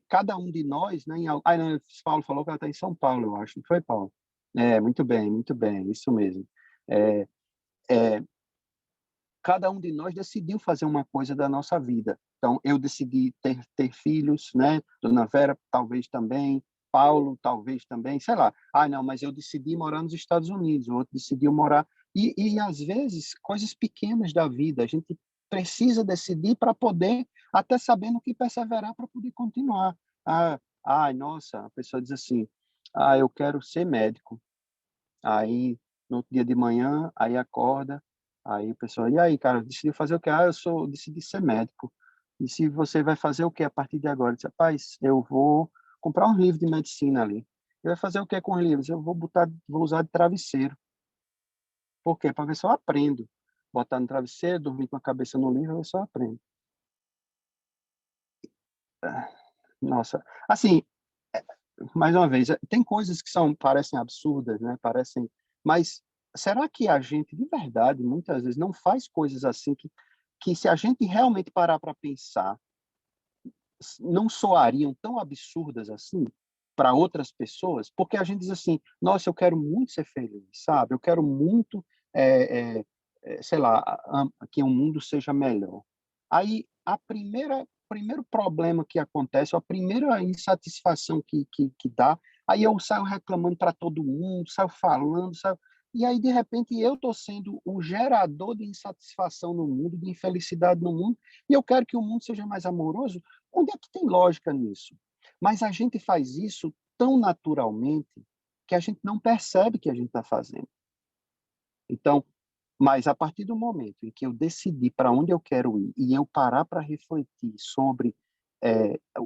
cada um de nós, né, não, Paulo falou que ela está em São Paulo, eu acho, não foi, Paulo? Muito bem, isso mesmo. É, é, cada um de nós decidiu fazer uma coisa da nossa vida. Então, eu decidi ter filhos, né? Dona Vera, talvez também. Paulo, talvez também. Sei lá. Não, mas eu decidi morar nos Estados Unidos. O outro decidiu morar... às vezes, coisas pequenas da vida. A gente precisa decidir para poder, até saber no que perseverar para poder continuar. Nossa, a pessoa diz assim, eu quero ser médico. Aí, no outro dia de manhã, aí acorda, aí o pessoal, e aí, cara, decidiu fazer o quê? Decidi ser médico. E se você vai fazer o quê a partir de agora? Eu disse, rapaz, eu vou comprar um livro de medicina ali. E vai fazer o quê com os livros? Eu vou usar de travesseiro. Por quê? Para ver se eu aprendo. Botar no travesseiro, dormir com a cabeça no livro, ver se eu aprendo. Nossa, assim, mais uma vez, tem coisas que parecem absurdas, né? Mas será que a gente, de verdade, muitas vezes não faz coisas assim que se a gente realmente parar para pensar, não soariam tão absurdas assim para outras pessoas? Porque a gente diz assim, nossa, eu quero muito ser feliz, sabe? Eu quero muito, sei lá, que o mundo seja melhor. Aí, primeiro problema que acontece, a primeira insatisfação que dá, aí eu saio reclamando para todo mundo, saio falando, e aí, de repente, eu estou sendo o gerador de insatisfação no mundo, de infelicidade no mundo, e eu quero que o mundo seja mais amoroso. Onde é que tem lógica nisso? Mas a gente faz isso tão naturalmente que a gente não percebe que a gente está fazendo. Então, mas a partir do momento em que eu decidi para onde eu quero ir e eu parar para refletir sobre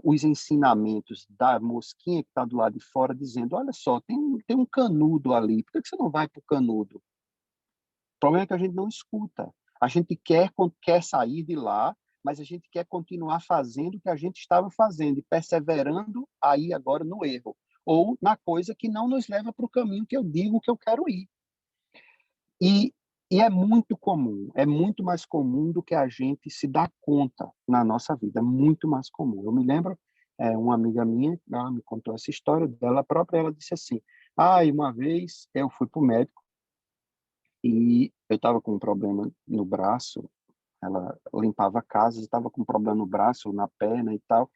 os ensinamentos da mosquinha que está do lado de fora, dizendo, olha só, tem um canudo ali, por que você não vai para o canudo? O problema é que a gente não escuta. A gente quer sair de lá, mas a gente quer continuar fazendo o que a gente estava fazendo e perseverando aí agora no erro, ou na coisa que não nos leva para o caminho que eu digo que eu quero ir. E, e é muito mais comum do que a gente se dá conta na nossa vida, é muito mais comum. Eu me lembro, uma amiga minha, ela me contou essa história dela própria, ela disse assim, uma vez eu fui para o médico e eu estava com um problema no braço, ela limpava a casa, estava com um problema no braço, na perna e tal,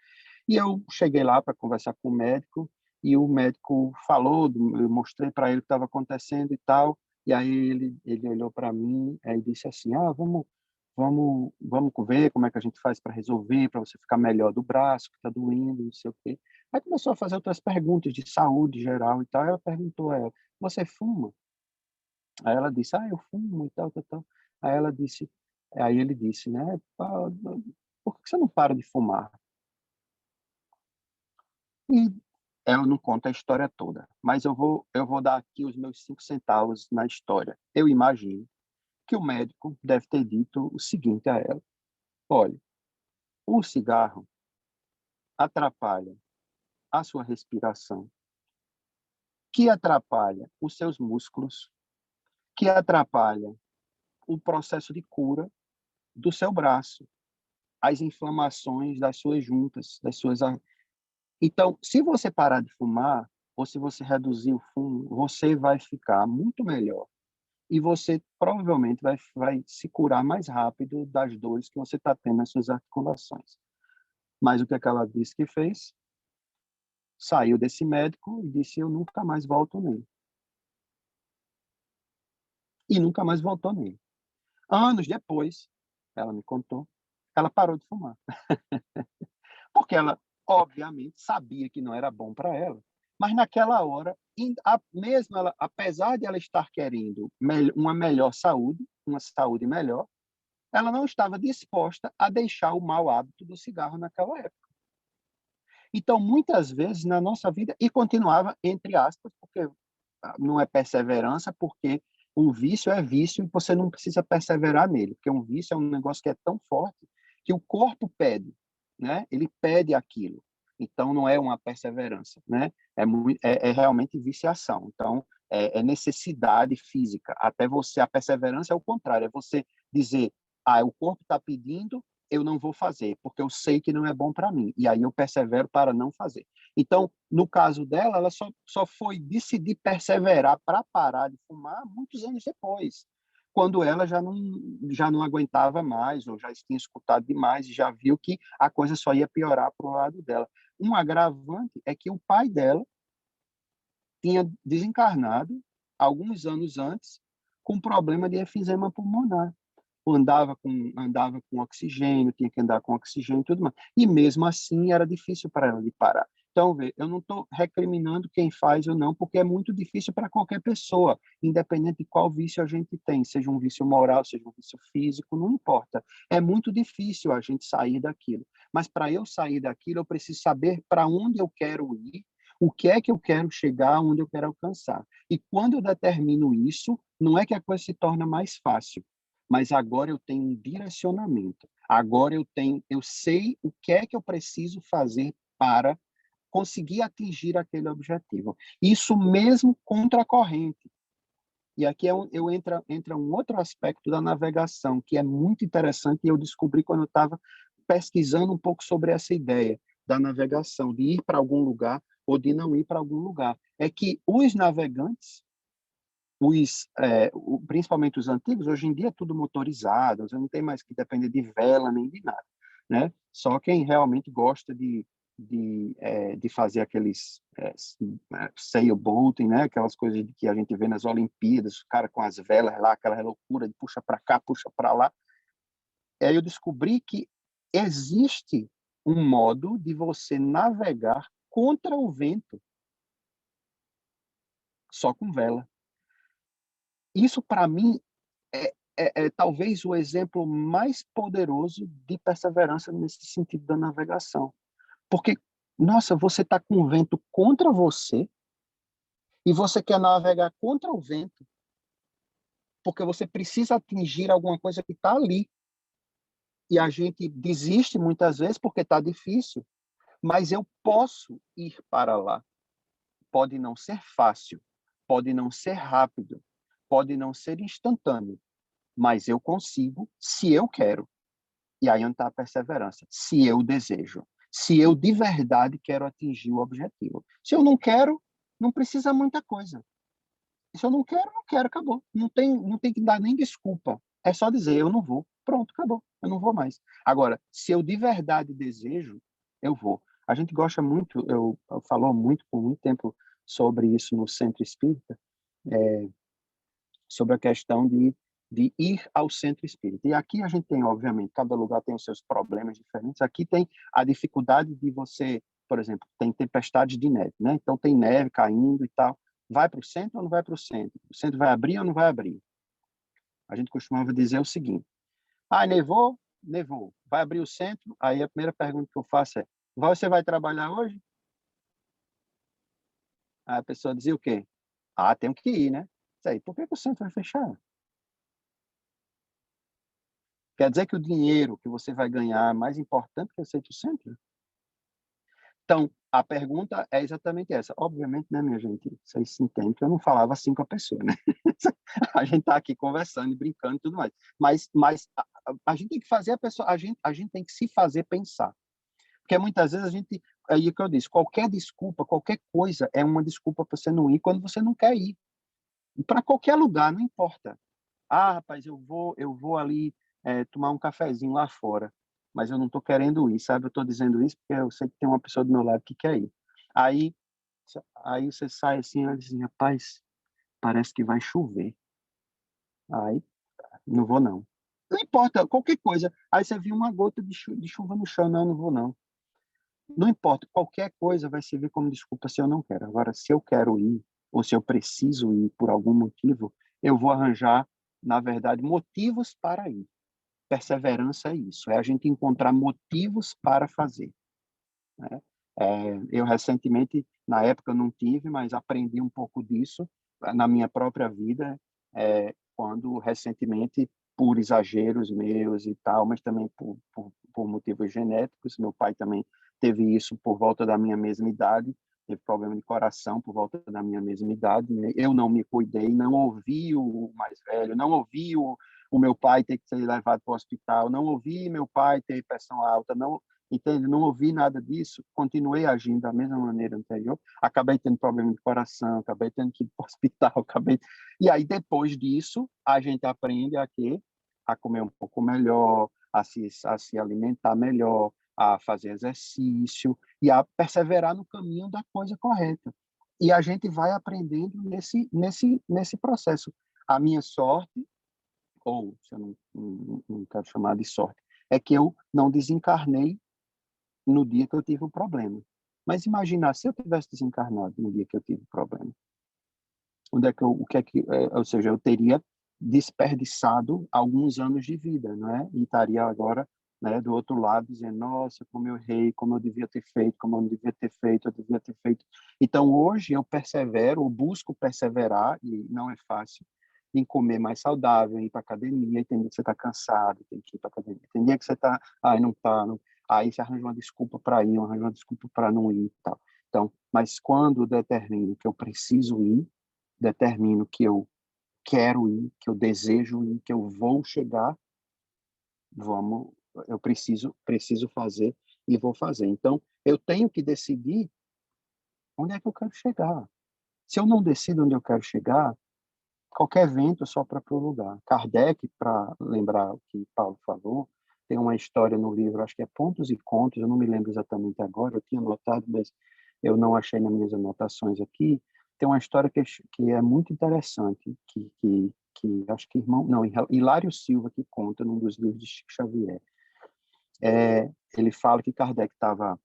e eu cheguei lá para conversar com o médico, e o médico falou, eu mostrei para ele o que estava acontecendo e tal, e aí ele olhou para mim e disse assim, vamos ver como é que a gente faz para resolver, para você ficar melhor do braço, que está doendo, não sei o quê. Aí começou a fazer outras perguntas de saúde geral e tal, ela perguntou a ela, você fuma? Aí ela disse, eu fumo e tal, tal, tal. Aí ela disse, aí ele disse, né, por que você não para de fumar? E ela não conta a história toda, mas eu vou dar aqui os meus 5 centavos na história. Eu imagino que o médico deve ter dito o seguinte a ela: olha, o cigarro atrapalha a sua respiração, que atrapalha os seus músculos, que atrapalha o processo de cura do seu braço, as inflamações das suas juntas, das suas. Então, se você parar de fumar, ou se você reduzir o fumo, você vai ficar muito melhor. E você provavelmente vai se curar mais rápido das dores que você está tendo nas suas articulações. Mas o que é que ela disse que fez? Saiu desse médico e disse, eu nunca mais volto nele. E nunca mais voltou nele. Anos depois, ela me contou, ela parou de fumar. Porque ela, obviamente, sabia que não era bom para ela. Mas naquela hora, mesmo ela, apesar de ela estar querendo uma melhor saúde, uma saúde melhor, ela não estava disposta a deixar o mau hábito do cigarro naquela época. Então, muitas vezes na nossa vida, e continuava entre aspas, porque não é perseverança, porque um vício é vício e você não precisa perseverar nele, porque um vício é um negócio que é tão forte que o corpo pede, né? Ele pede aquilo. Então, não é uma perseverança, né? É realmente viciação. Então, é necessidade física. Até você, a perseverança é o contrário, é você dizer, o corpo está pedindo, eu não vou fazer, porque eu sei que não é bom para mim. E aí eu persevero para não fazer. Então, no caso dela, ela só foi decidir perseverar para parar de fumar muitos anos depois, quando ela já não aguentava mais, ou já tinha escutado demais e já viu que a coisa só ia piorar para o lado dela. Um agravante é que o pai dela tinha desencarnado alguns anos antes com problema de efizema pulmonar. Andava com oxigênio, tinha que andar com oxigênio e tudo mais. E mesmo assim era difícil para ela de parar. Então, eu não estou recriminando quem faz ou não, porque é muito difícil para qualquer pessoa, independente de qual vício a gente tem, seja um vício moral, seja um vício físico, não importa. É muito difícil a gente sair daquilo. Mas para eu sair daquilo, eu preciso saber para onde eu quero ir, o que é que eu quero chegar, onde eu quero alcançar. E quando eu determino isso, não é que a coisa se torna mais fácil, mas agora eu tenho um direcionamento. Agora eu sei o que é que eu preciso fazer para conseguir atingir aquele objetivo. Isso mesmo contra a corrente. E aqui entra um outro aspecto da navegação, que é muito interessante, e eu descobri quando eu estava pesquisando um pouco sobre essa ideia da navegação, de ir para algum lugar ou de não ir para algum lugar. É que os navegantes, principalmente os antigos, hoje em dia é tudo motorizado, você não tem mais que depender de vela nem de nada, né? Só quem realmente gosta de fazer aqueles sailboating, né? Aquelas coisas que a gente vê nas Olimpíadas, o cara com as velas lá, aquela loucura de puxa para cá, puxa para lá. Aí eu descobri que existe um modo de você navegar contra o vento, só com vela. Isso, para mim, é talvez o exemplo mais poderoso de perseverança nesse sentido da navegação. Porque, nossa, você está com o vento contra você e você quer navegar contra o vento, porque você precisa atingir alguma coisa que está ali. E a gente desiste muitas vezes porque está difícil, mas eu posso ir para lá. Pode não ser fácil, pode não ser rápido, pode não ser instantâneo, mas eu consigo se eu quero. E aí onde está a perseverança. Se eu desejo. Se eu de verdade quero atingir o objetivo. Se eu não quero, não precisa muita coisa. Se eu não quero, acabou. Não tem que dar nem desculpa. É só dizer, eu não vou. Pronto, acabou. Eu não vou mais. Agora, se eu de verdade desejo, eu vou. A gente gosta muito, eu falou muito por muito tempo sobre isso no Centro Espírita, sobre a questão de ir ao centro espírita. E aqui a gente tem, obviamente, cada lugar tem os seus problemas diferentes. Aqui tem a dificuldade de você, por exemplo, tem tempestade de neve, né? Então tem neve caindo e tal. vai para o centro ou não vai para o centro? O centro vai abrir ou não vai abrir? A gente costumava dizer o seguinte: nevou? Nevou. Vai abrir o centro? Aí a primeira pergunta que eu faço é: você vai trabalhar hoje? Aí a pessoa dizia o quê? Tenho que ir, né? Isso aí, por que o centro vai fechar? Quer dizer que o dinheiro que você vai ganhar é mais importante que o 100%? Então, a pergunta é exatamente essa. Obviamente, né, minha gente, vocês se entendem que eu não falava assim com a pessoa, né? A gente está aqui conversando e brincando e tudo mais. Mas a gente tem que fazer a pessoa, a gente tem que se fazer pensar. Porque muitas vezes a gente, aí é o que eu disse, qualquer desculpa, qualquer coisa é uma desculpa para você não ir quando você não quer ir. Para qualquer lugar, não importa. Rapaz, eu vou ali tomar um cafezinho lá fora, mas eu não estou querendo ir, sabe? Eu estou dizendo isso porque eu sei que tem uma pessoa do meu lado que quer ir. Aí, aí você sai assim, e diz assim, rapaz, parece que vai chover. Aí, não vou não. Não importa, qualquer coisa. Aí você viu uma gota de chuva no chão, não vou não. Não importa, qualquer coisa vai servir como desculpa se eu não quero. Agora, se eu quero ir, ou se eu preciso ir por algum motivo, eu vou arranjar, na verdade, motivos para ir. Perseverança é isso, é a gente encontrar motivos para fazer, né? Eu recentemente, na época eu não tive, mas aprendi um pouco disso na minha própria vida, quando recentemente, por exageros meus e tal, mas também por motivos genéticos, meu pai também teve isso por volta da minha mesma idade, teve problema de coração por volta da minha mesma idade, né? Eu não me cuidei, não ouvi o mais velho, não ouvi o meu pai ter que ser levado para o hospital, não ouvi meu pai ter pressão alta, não, entende? Não ouvi nada disso, continuei agindo da mesma maneira anterior, acabei tendo problema de coração, acabei tendo que ir para o hospital, acabei... E aí, depois disso, a gente aprende a quê? A comer um pouco melhor, a se alimentar melhor, a fazer exercício e a perseverar no caminho da coisa correta. E a gente vai aprendendo nesse processo. A minha sorte, ou se eu não quero chamar de sorte, é que eu não desencarnei no dia que eu tive o problema. Mas imaginar se eu tivesse desencarnado no dia que eu tive o problema, onde é que eu, o que é que, ou seja, eu teria desperdiçado alguns anos de vida, não é? E estaria agora, né, do outro lado dizendo, nossa, como eu errei, como eu devia ter feito, como eu não devia ter feito, eu devia ter feito. Então hoje eu persevero, eu busco perseverar e não é fácil em comer mais saudável, em ir para academia, tem dia que você está cansado, tem que ir para academia, tem dia que você está, não está, não... aí você arranja uma desculpa para ir, arranja uma desculpa para não ir, e tal. Então, mas quando eu determino que eu preciso ir, determino que eu quero ir, que eu desejo ir, que eu vou chegar, vamos, eu preciso fazer e vou fazer. Então, eu tenho que decidir onde é que eu quero chegar. Se eu não decido onde eu quero chegar, qualquer vento sopra para o lugar. Kardec, para lembrar o que Paulo falou, tem uma história no livro, acho que é Pontos e Contos, eu não me lembro exatamente agora, eu tinha anotado, mas eu não achei nas minhas anotações aqui. Tem uma história que é muito interessante, que acho que Hilário Silva que conta num dos livros de Chico Xavier. Ele fala que Kardec estava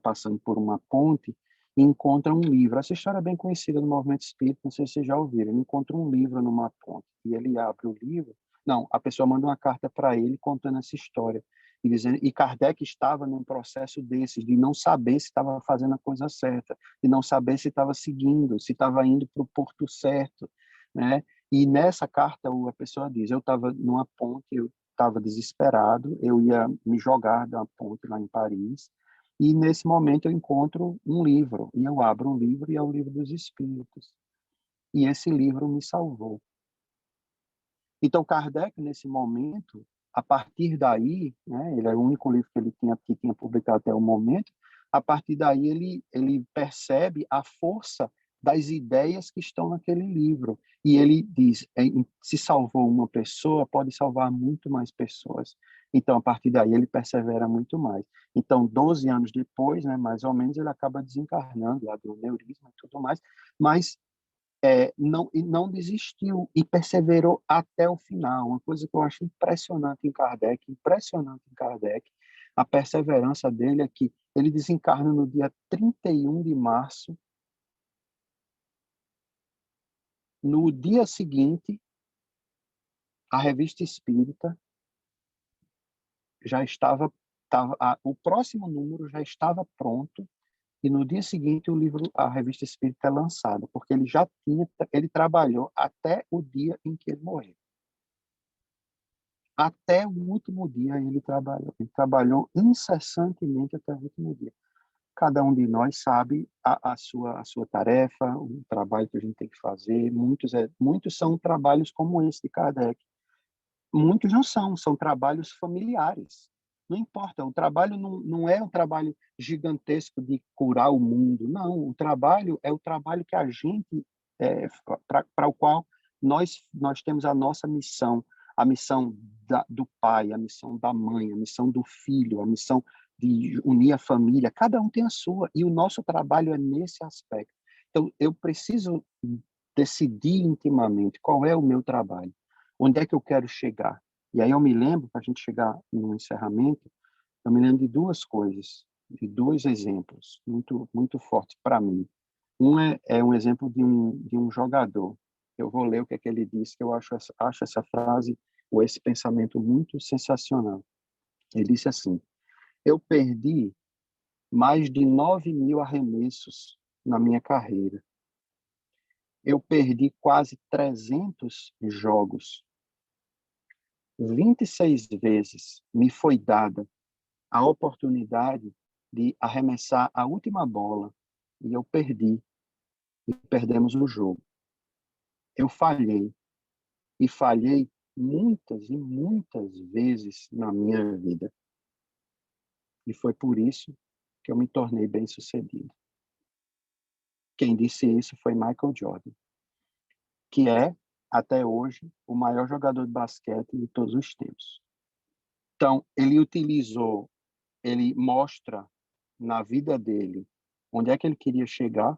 passando por uma ponte e encontra um livro. Essa história é bem conhecida no movimento espírita, não sei se vocês já ouviram. Ele encontra um livro numa ponte e ele abre o livro. Não, a pessoa manda uma carta para ele contando essa história. E Kardec estava num processo desses, de não saber se estava fazendo a coisa certa, de não saber se estava seguindo, se estava indo para o porto certo, né? E nessa carta a pessoa diz, eu estava numa ponte, eu estava desesperado, eu ia me jogar da ponte lá em Paris, e nesse momento eu encontro um livro, e eu abro um livro e é o Livro dos Espíritos. E esse livro me salvou. Então Kardec, nesse momento, a partir daí, né, ele é o único livro que tinha publicado até o momento, a partir daí ele percebe a força das ideias que estão naquele livro. E ele diz, se salvou uma pessoa, pode salvar muito mais pessoas. Então, a partir daí, ele persevera muito mais. Então, 12 anos depois, né, mais ou menos, ele acaba desencarnando lá do aneurisma e tudo mais, mas não desistiu e perseverou até o final. Uma coisa que eu acho impressionante em Kardec, a perseverança dele é que ele desencarna no dia 31 de março No dia seguinte, a Revista Espírita já o próximo número já estava pronto, e no dia seguinte a Revista Espírita é lançada, porque ele trabalhou até o dia em que ele morreu. Até o último dia ele trabalhou incessantemente até o último dia. Cada um de nós sabe a sua tarefa, o trabalho que a gente tem que fazer. Muitos são trabalhos como esse de Kardec. Muitos não são trabalhos familiares. Não importa, o trabalho não é um trabalho gigantesco de curar o mundo. Não, o trabalho é o trabalho que a gente, para o qual nós temos a nossa missão, a missão do pai, a missão da mãe, a missão do filho, a missão de unir a família. Cada um tem a sua, e o nosso trabalho é nesse aspecto. Então, eu preciso decidir intimamente qual é o meu trabalho. Onde é que eu quero chegar? E aí eu me lembro, para a gente chegar no encerramento, eu me lembro de duas coisas, de dois exemplos muito, muito fortes para mim. Um é um exemplo de um jogador. Eu vou ler o que é que ele disse, que eu acho essa frase ou esse pensamento muito sensacional. Ele disse assim: eu perdi mais de 9.000 arremessos na minha carreira. Eu perdi quase 300 jogos. 26 vezes me foi dada a oportunidade de arremessar a última bola e eu perdi, e perdemos o jogo. Eu falhei, e falhei muitas e muitas vezes na minha vida. E foi por isso que eu me tornei bem-sucedido. Quem disse isso foi Michael Jordan, que é, até hoje, o maior jogador de basquete de todos os tempos. Então, ele mostra na vida dele onde é que ele queria chegar.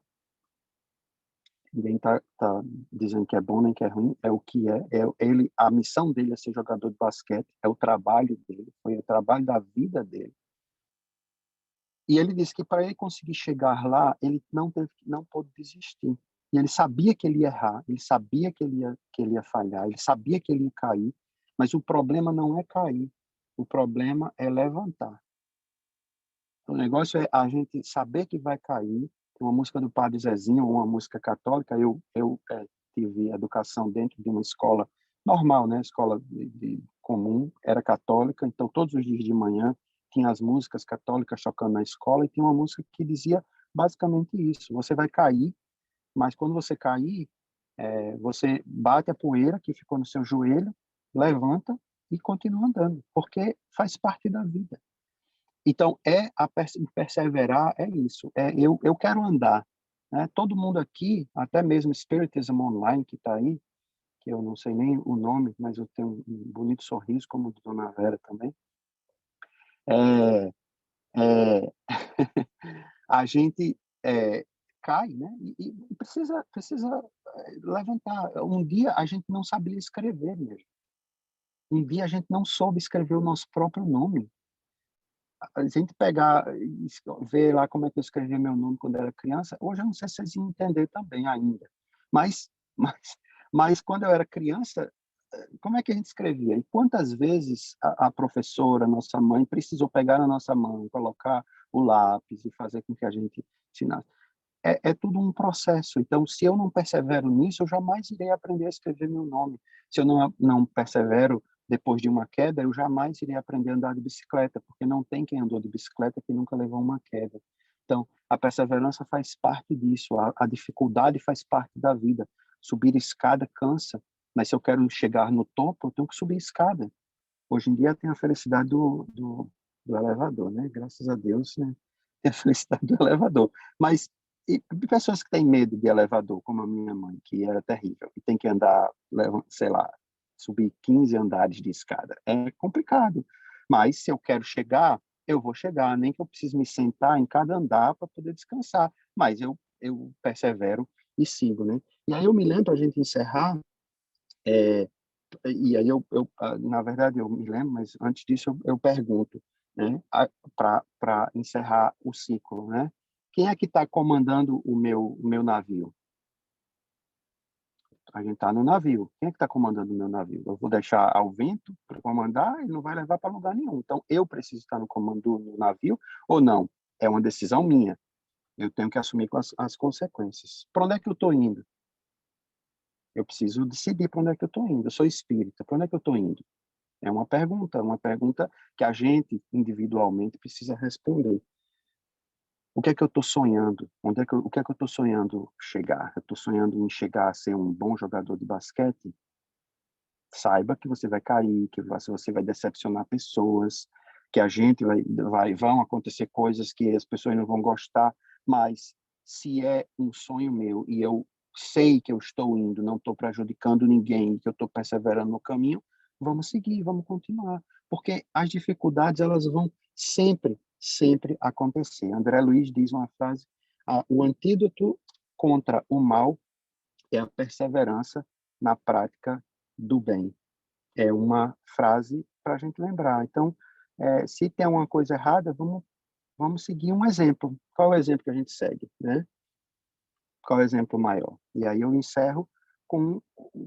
Ninguém tá dizendo que é bom nem que é ruim, é o que a missão dele é ser jogador de basquete, é o trabalho dele, foi o trabalho da vida dele. E ele disse que para ele conseguir chegar lá, ele não pôde desistir. E ele sabia que ele ia errar, ele sabia que ele ia falhar, ele sabia que ele ia cair, mas o problema não é cair, o problema é levantar. O negócio é a gente saber que vai cair. Tem uma música do Padre Zezinho, uma música católica. Eu tive educação dentro de uma escola normal, né? Escola comum, era católica. Então, todos os dias de manhã, tinha as músicas católicas tocando na escola e tinha uma música que dizia basicamente isso. Você vai cair, mas quando você cair, você bate a poeira que ficou no seu joelho, levanta e continua andando, porque faz parte da vida. Então, perseverar é isso. Eu quero andar. Né? Todo mundo aqui, até mesmo Spiritism Online, que está aí, que eu não sei nem o nome, mas eu tenho um bonito sorriso, como o de Dona Vera também. É, é, a gente cai, né? E precisa levantar. Um dia a gente não sabia escrever mesmo. Um dia a gente não soube escrever o nosso próprio nome. A gente pegar e ver lá como é que eu escrevia meu nome quando era criança, hoje eu não sei se vocês iam entender também ainda. Mas, mas, mas quando eu era criança, como é que a gente escrevia? E quantas vezes a professora, nossa mãe, precisou pegar na nossa mão, colocar o lápis e fazer com que a gente ensinasse? É tudo um processo. Então, se eu não persevero nisso, eu jamais irei aprender a escrever meu nome. Se eu não persevero depois de uma queda, eu jamais irei aprender a andar de bicicleta, porque não tem quem andou de bicicleta que nunca levou uma queda. Então, a perseverança faz parte disso, a dificuldade faz parte da vida. Subir escada cansa, mas se eu quero chegar no topo, eu tenho que subir escada. Hoje em dia tem a felicidade do elevador, né? Graças a Deus, né? Tem a felicidade do elevador. Mas e pessoas que têm medo de elevador, como a minha mãe, que era terrível, e tem que andar, sei lá, subir 15 andares de escada. É complicado. Mas se eu quero chegar, eu vou chegar, nem que eu precise me sentar em cada andar para poder descansar. Mas eu persevero e sigo, né? E aí eu me lembro, a gente encerrar, e aí na verdade, eu me lembro, mas antes disso eu pergunto, né, para encerrar o ciclo, né? Quem é que está comandando o meu navio? A gente está no navio. Quem é que está comandando o meu navio? Eu vou deixar ao vento para comandar e não vai levar para lugar nenhum. Então, eu preciso estar no comando do navio ou não? É uma decisão minha. Eu tenho que assumir com as consequências. Para onde é que eu estou indo? Eu preciso decidir para onde é que eu estou indo. Eu sou espírita. Para onde é que eu estou indo? É uma pergunta que a gente individualmente precisa responder. O que é que eu estou sonhando? O que é que eu estou sonhando chegar? Eu estou sonhando em chegar a ser um bom jogador de basquete? Saiba que você vai cair, que você vai decepcionar pessoas, que a gente vão acontecer coisas que as pessoas não vão gostar, mas se é um sonho meu e eu sei que eu estou indo, não estou prejudicando ninguém, que eu estou perseverando no caminho, vamos seguir, vamos continuar, porque as dificuldades elas vão sempre acontecer. André Luiz diz uma frase: o antídoto contra o mal é a perseverança na prática do bem. É uma frase para a gente lembrar. Então, se tem uma coisa errada, vamos seguir um exemplo. Qual é o exemplo que a gente segue, né? Qual é o exemplo maior? E aí eu encerro com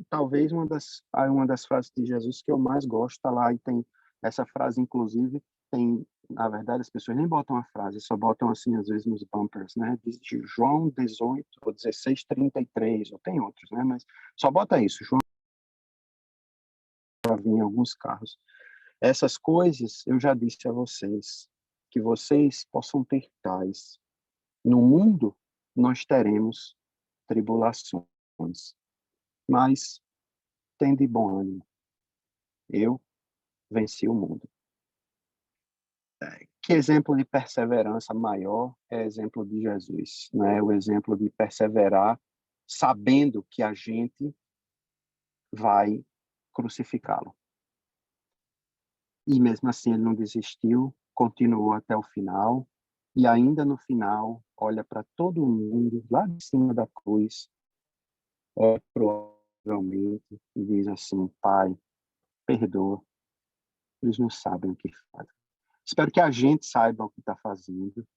talvez uma das frases de Jesus que eu mais gosto, está lá, e tem essa frase, inclusive, tem, na verdade, as pessoas nem botam a frase, só botam assim, às vezes, nos bumpers, né? Diz de João 18, ou 16:33, ou tem outros, né? Mas só bota isso, João, já vi em alguns carros. Essas coisas eu já disse a vocês, que vocês possam ter tais. No mundo nós teremos tribulações, mas tem de bom ânimo. Eu venci o mundo. Que exemplo de perseverança maior é exemplo de Jesus, né? O exemplo de perseverar sabendo que a gente vai crucificá-lo. E mesmo assim ele não desistiu, continuou até o final, e ainda no final olha para todo mundo lá de cima da cruz, olha provavelmente e diz assim: Pai, perdoa, eles não sabem o que fazem. Espero que a gente saiba o que está fazendo,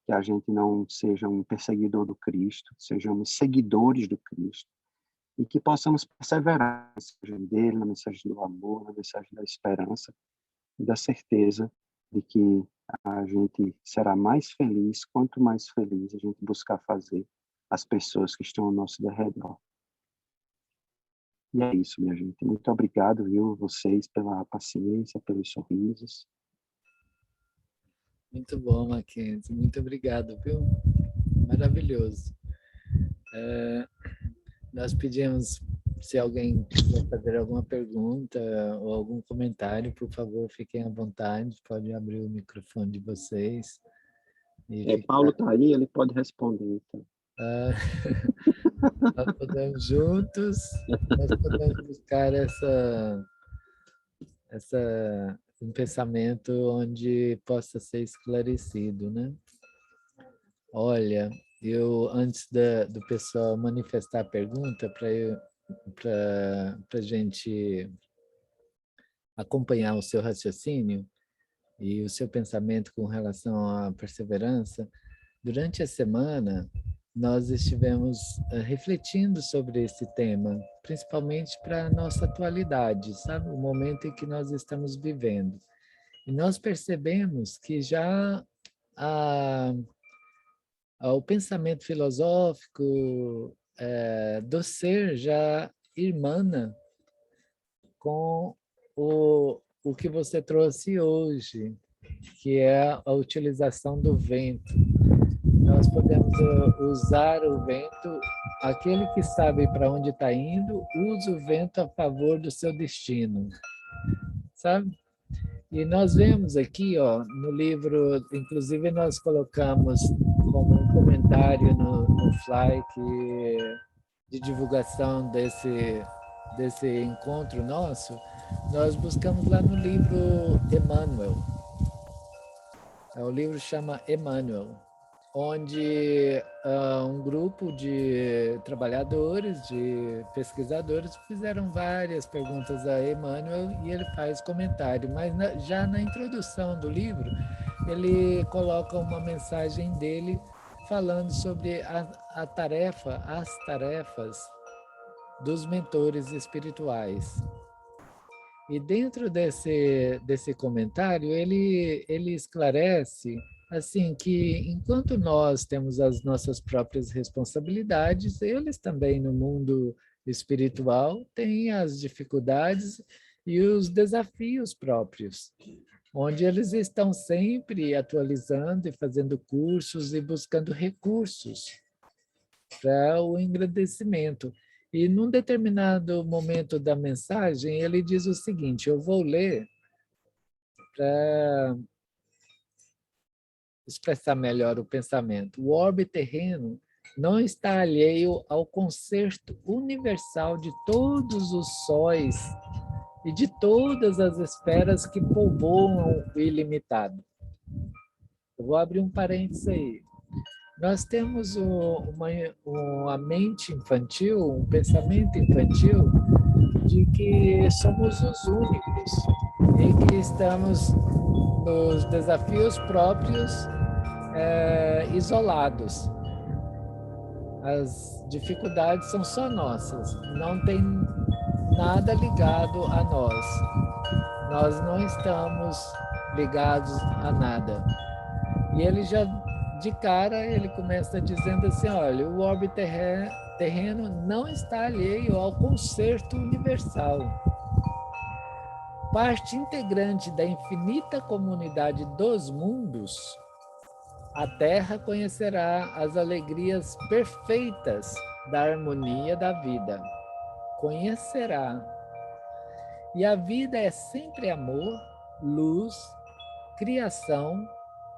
que a gente não seja um perseguidor do Cristo, sejamos seguidores do Cristo, e que possamos perseverar na mensagem dele, na mensagem do amor, na mensagem da esperança, e da certeza de que a gente será mais feliz quanto mais feliz a gente buscar fazer as pessoas que estão ao nosso redor. E é isso, minha gente. Muito obrigado, viu, vocês, pela paciência, pelos sorrisos. Muito bom, Mackenzie. Muito obrigado, viu? Maravilhoso. Nós pedimos, se alguém quiser fazer alguma pergunta ou algum comentário, por favor, fiquem à vontade, pode abrir o microfone de vocês. Paulo está aí, ele pode responder. Então. Nós podemos juntos, nós podemos buscar um pensamento onde possa ser esclarecido, né? Olha, antes do pessoal manifestar a pergunta, para a gente acompanhar o seu raciocínio e o seu pensamento com relação à perseverança, durante a semana nós estivemos refletindo sobre esse tema, principalmente para a nossa atualidade, sabe? O momento em que nós estamos vivendo. E nós percebemos que já o pensamento filosófico do ser já irmana com o que você trouxe hoje, que é a utilização do vento. Nós podemos usar o vento, aquele que sabe para onde está indo, usa o vento a favor do seu destino, sabe? E nós vemos aqui, ó, no livro, inclusive nós colocamos como um comentário no Fly de divulgação desse encontro nosso, nós buscamos lá no livro Emmanuel. O livro chama Emmanuel, onde um grupo de trabalhadores, de pesquisadores, fizeram várias perguntas a Emmanuel e ele faz comentário, mas já na introdução do livro, ele coloca uma mensagem dele falando sobre as tarefas dos mentores espirituais. E dentro desse comentário, ele esclarece assim que enquanto nós temos as nossas próprias responsabilidades, eles também no mundo espiritual têm as dificuldades e os desafios próprios, onde eles estão sempre atualizando e fazendo cursos e buscando recursos para o engrandecimento. E num determinado momento da mensagem, ele diz o seguinte, eu vou ler para expressar melhor o pensamento. O orbe terreno não está alheio ao concerto universal de todos os sóis e de todas as esferas que povoam o ilimitado. Eu vou abrir um parênteses aí. Nós temos uma mente infantil, um pensamento infantil de que somos os únicos e que estamos nos desafios próprios isolados. As dificuldades são só nossas, não tem nada ligado a nós. Nós não estamos ligados a nada. E ele já, de cara, ele começa dizendo assim, olha, o orbe terreno não está alheio ao concerto universal. Parte integrante da infinita comunidade dos mundos, a Terra conhecerá as alegrias perfeitas da harmonia da vida. Conhecerá. E a vida é sempre amor, luz, criação,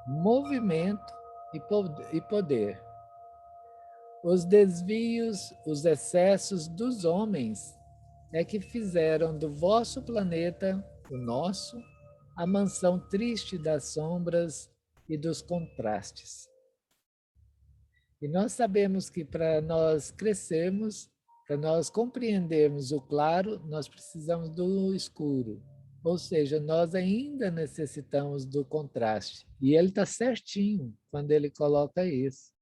movimento e poder. Os desvios, os excessos dos homens é que fizeram do vosso planeta, o nosso, a mansão triste das sombras e dos contrastes. E nós sabemos que para nós crescermos, para nós compreendermos o claro, nós precisamos do escuro. Ou seja, nós ainda necessitamos do contraste. E ele está certinho quando ele coloca isso.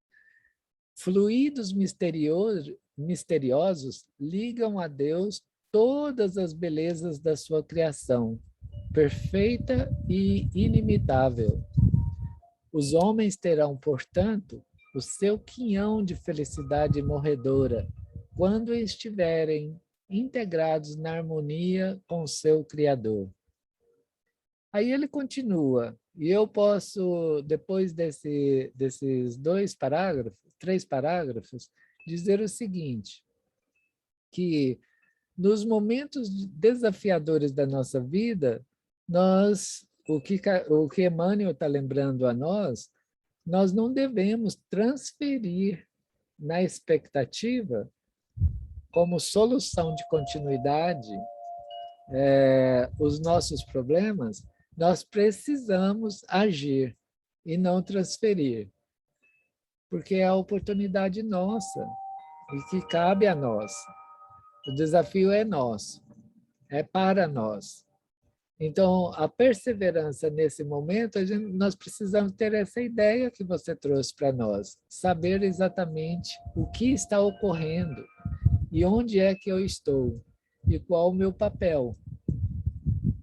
Fluidos misteriosos ligam a Deus todas as belezas da sua criação, perfeita e inimitável. Os homens terão, portanto, o seu quinhão de felicidade morredora, quando estiverem integrados na harmonia com o seu Criador. Aí ele continua, e eu posso, depois desses três parágrafos, dizer o seguinte, que nos momentos desafiadores da nossa vida, o que Emmanuel está lembrando a nós não devemos transferir na expectativa, como solução de continuidade, os nossos problemas, nós precisamos agir e não transferir, porque é a oportunidade nossa e que cabe a nós. O desafio é nosso, é para nós. Então, a perseverança nesse momento, nós precisamos ter essa ideia que você trouxe para nós, saber exatamente o que está ocorrendo e onde é que eu estou e qual o meu papel.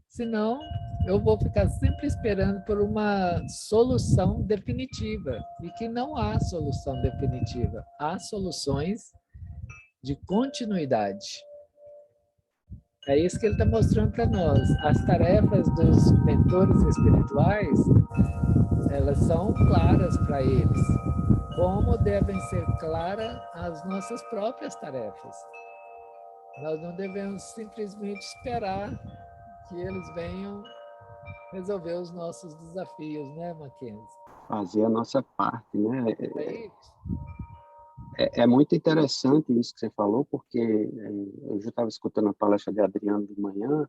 Senão, eu vou ficar sempre esperando por uma solução definitiva, e que não há solução definitiva, há soluções de continuidade. É isso que ele está mostrando para nós. As tarefas dos mentores espirituais, elas são claras para eles, como devem ser claras as nossas próprias tarefas. Nós não devemos simplesmente esperar que eles venham resolver os nossos desafios, né, Mackenzie? Fazer a nossa parte, né? É muito interessante isso que você falou, porque eu já estava escutando a palestra de Adriano de manhã,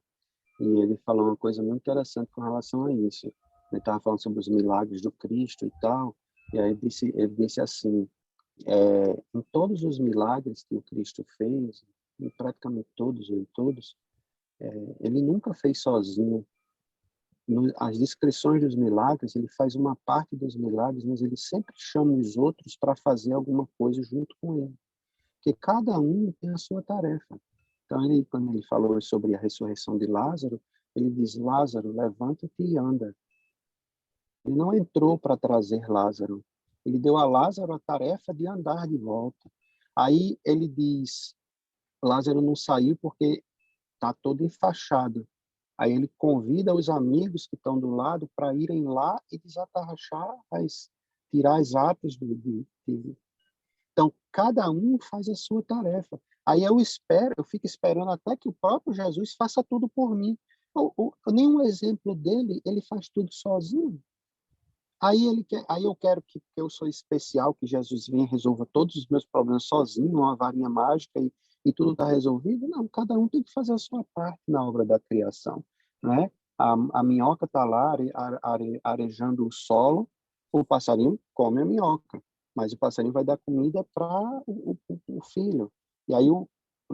e ele falou uma coisa muito interessante com relação a isso. Ele estava falando sobre os milagres do Cristo e tal, e aí ele disse assim, em todos os milagres que o Cristo fez, em praticamente todos, ele nunca fez sozinho. As descrições dos milagres, ele faz uma parte dos milagres, mas ele sempre chama os outros para fazer alguma coisa junto com ele. Porque cada um tem a sua tarefa. Então, quando ele falou sobre a ressurreição de Lázaro, ele diz, Lázaro, levanta-te e anda. Ele não entrou para trazer Lázaro. Ele deu a Lázaro a tarefa de andar de volta. Aí ele diz, Lázaro não saiu porque está todo enfaixado. Aí ele convida os amigos que estão do lado para irem lá e desatarrachar, tirar as atas Então, cada um faz a sua tarefa. Aí eu fico esperando até que o próprio Jesus faça tudo por mim. Nenhum exemplo dele, ele faz tudo sozinho. Aí eu quero que eu sou especial, que Jesus venha e resolva todos os meus problemas sozinho, uma varinha mágica e tudo está resolvido. Não, cada um tem que fazer a sua parte na obra da criação, né? A minhoca está lá arejando o solo, o passarinho come a minhoca, mas o passarinho vai dar comida para o filho. E aí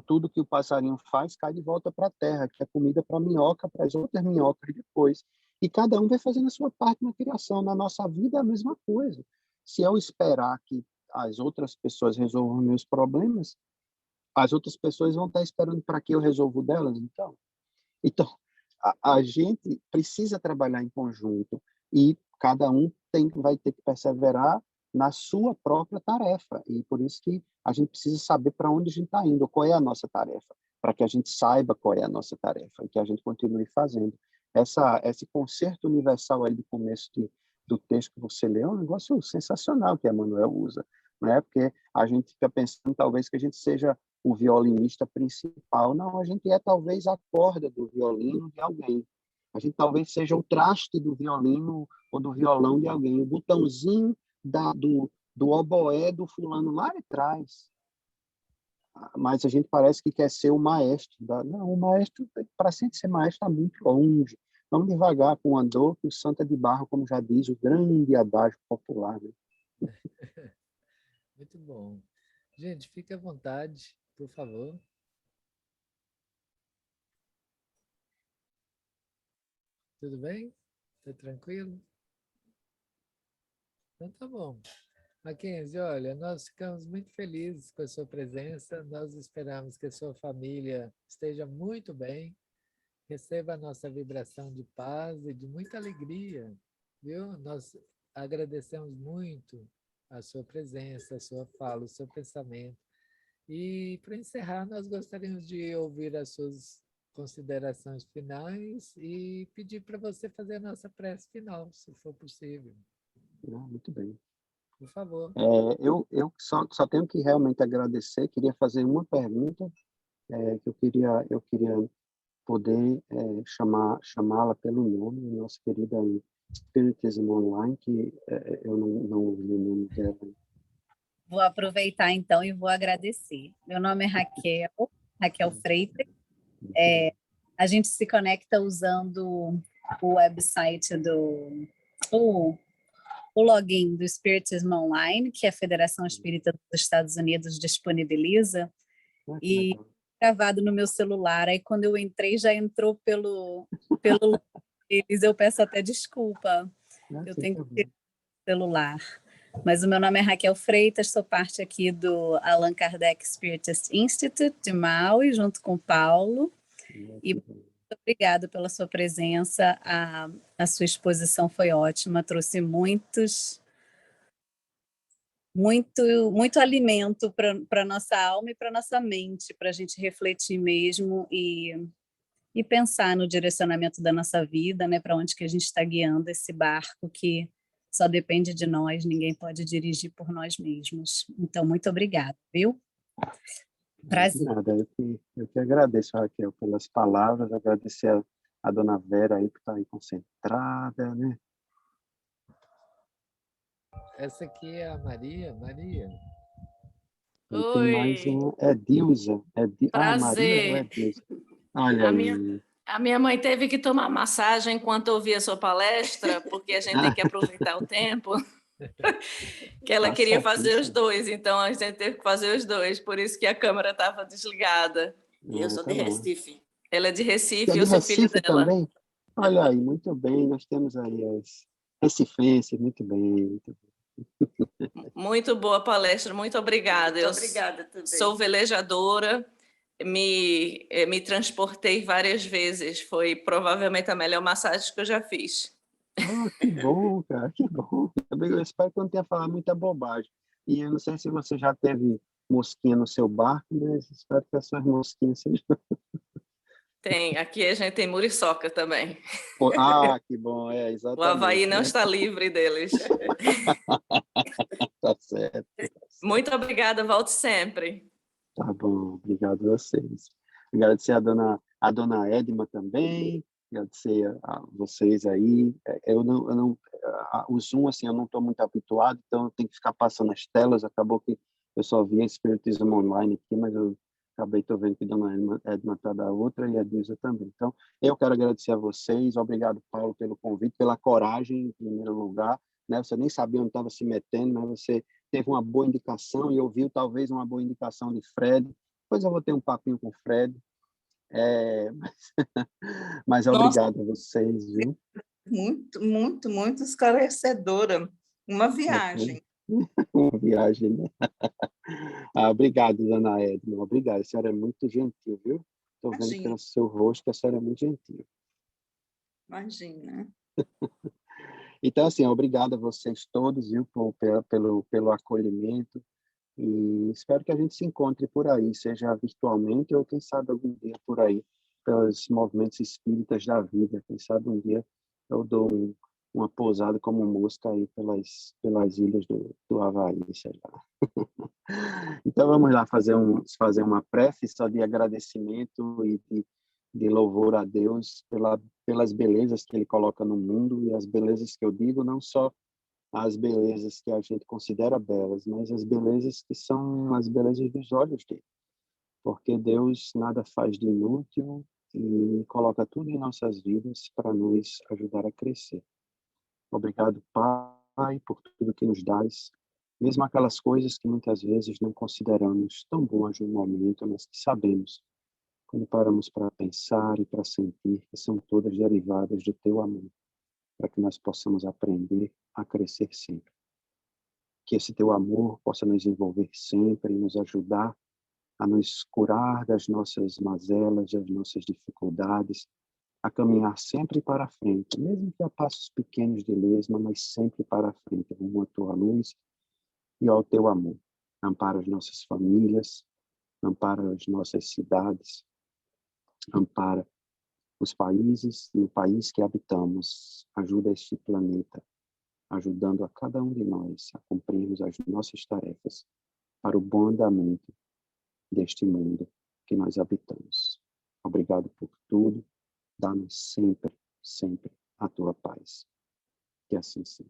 tudo que o passarinho faz cai de volta para a terra, que é comida para a minhoca, para as outras minhocas depois. E cada um vai fazendo a sua parte na criação. Na nossa vida é a mesma coisa. Se eu esperar que as outras pessoas resolvam meus problemas, as outras pessoas vão estar esperando para que eu resolva o delas, então a gente precisa trabalhar em conjunto e cada um vai ter que perseverar na sua própria tarefa. E por isso que a gente precisa saber para onde a gente está indo, qual é a nossa tarefa, para que a gente saiba qual é a nossa tarefa e que a gente continue fazendo. Esse concerto universal aí do começo do texto que você leu é um negócio sensacional que a Emmanuel usa, né? Porque a gente fica pensando talvez que a gente seja o violinista principal. Não, a gente é talvez a corda do violino de alguém. A gente talvez seja o traste do violino ou do violão de alguém, o botãozinho do oboé do fulano lá atrás. Mas a gente parece que quer ser o maestro. Não, o maestro, para sempre ser maestro, está muito longe. Vamos devagar com o andor, que o santo é de barro, como já diz o grande adágio popular. Né? Muito bom. Gente, fique à vontade, por favor. Tudo bem? Está tranquilo? Então tá bom. Mackenzie, olha, nós ficamos muito felizes com a sua presença. Nós esperamos que a sua família esteja muito bem, receba a nossa vibração de paz e de muita alegria, viu? Nós agradecemos muito a sua presença, a sua fala, o seu pensamento. E, para encerrar, nós gostaríamos de ouvir as suas considerações finais e pedir para você fazer a nossa prece final, se for possível. Muito bem. Por favor. Eu só tenho que realmente agradecer. Queria fazer uma pergunta que eu queria poder chamá-la pelo nome, nossa querida Spiritism Online, que eu não ouvi o nome dela. Vou aproveitar, então, e vou agradecer. Meu nome é Raquel Freitas. A gente se conecta usando o website o login do Spiritism Online, que a Federação Espírita dos Estados Unidos disponibiliza, e gravado no meu celular. Aí, quando eu entrei, já entrou pelo eles. Eu peço até desculpa. Eu tenho que ter celular. Mas o meu nome é Raquel Freitas, sou parte aqui do Allan Kardec Spiritist Institute de Maui, junto com o Paulo. E muito obrigada pela sua presença. A sua exposição foi ótima, trouxe muito alimento para a nossa alma e para a nossa mente, para a gente refletir mesmo e pensar no direcionamento da nossa vida, né, para onde que a gente está guiando esse barco que só depende de nós, ninguém pode dirigir por nós mesmos. Então, muito obrigada, viu? Prazer. Nada, eu que agradeço, Raquel, pelas palavras, agradecer a dona Vera aí por estar aí concentrada, né? Essa aqui é a Maria. Maria. Oi. Tem mais uma, é Dilza. Prazer. Maria ou é Dilza? Olha a minha mãe teve que tomar massagem enquanto ouvia a sua palestra, porque a gente tem que aproveitar o tempo. Que ela queria fazer os dois, então a gente teve que fazer os dois, por isso que a câmera estava desligada. E eu sou de Recife. Ela é de Recife, é de eu sou filho dela. Também? Olha aí, muito bem, nós temos aí as recifenses, muito bem, muito bem. Muito boa palestra, muito obrigada. Muito obrigada também. Sou velejadora, me transportei várias vezes, foi provavelmente a melhor massagem que eu já fiz. Ah, que bom, cara, que bom. Eu espero que eu não tenha falado muita bobagem. E eu não sei se você já teve mosquinha no seu barco, mas espero que as suas mosquinhas sejam... Tem, aqui a gente tem muriçoca também. Ah, que bom, O exatamente. Havaí não está livre deles. Tá certo. Muito obrigada, volte sempre. Tá bom, obrigado a vocês. Agradecer a dona Edma também, agradecer a vocês aí. O Zoom, assim, eu não estou muito habituado, então eu tenho que ficar passando as telas. Acabou que eu só vi Espiritismo Online aqui, mas eu acabei vendo que a dona Edma está da outra e a Dilza também. Então, eu quero agradecer a vocês. Obrigado, Paulo, pelo convite, pela coragem, em primeiro lugar. Né? Você nem sabia onde estava se metendo, mas você teve uma boa indicação e ouviu talvez uma boa indicação de Fred. Depois eu vou ter um papinho com o Fred. Mas obrigado a vocês, viu? Muito, muito, muito esclarecedora. Uma viagem. Uma viagem, né? Obrigado, dona Edna. Obrigado. A senhora é muito gentil, viu? Estou vendo Imagina. pelo seu rosto que a senhora é muito gentil. Imagina. Então, assim, obrigado a vocês todos, viu, pelo acolhimento. E espero que a gente se encontre por aí, seja virtualmente ou, quem sabe, algum dia por aí, pelos movimentos espíritas da vida. Quem sabe um dia eu dou uma pousada como mosca aí pelas ilhas do Havaí, sei lá. Então, vamos lá fazer uma prece só de agradecimento e de louvor a Deus pelas belezas que Ele coloca no mundo, e as belezas que eu digo não só as belezas que a gente considera belas, mas as belezas que são as belezas dos olhos dele. Porque Deus nada faz de inútil e coloca tudo em nossas vidas para nos ajudar a crescer. Obrigado, Pai, por tudo que nos dás, mesmo aquelas coisas que muitas vezes não consideramos tão boas no momento, mas que sabemos, quando paramos para pensar e para sentir, que são todas derivadas do teu amor, para que nós possamos aprender a crescer sempre. Que esse teu amor possa nos envolver sempre e nos ajudar a nos curar das nossas mazelas, das nossas dificuldades, a caminhar sempre para frente, mesmo que a passos pequenos de lesma, mas sempre para frente, rumo à tua luz e ao teu amor. Ampara as nossas famílias, ampara as nossas cidades, ampara os países e o país que habitamos. Ajuda este planeta, ajudando a cada um de nós a cumprirmos as nossas tarefas para o bom andamento deste mundo que nós habitamos. Obrigado por tudo. Dá-nos sempre, sempre a tua paz. Que assim seja.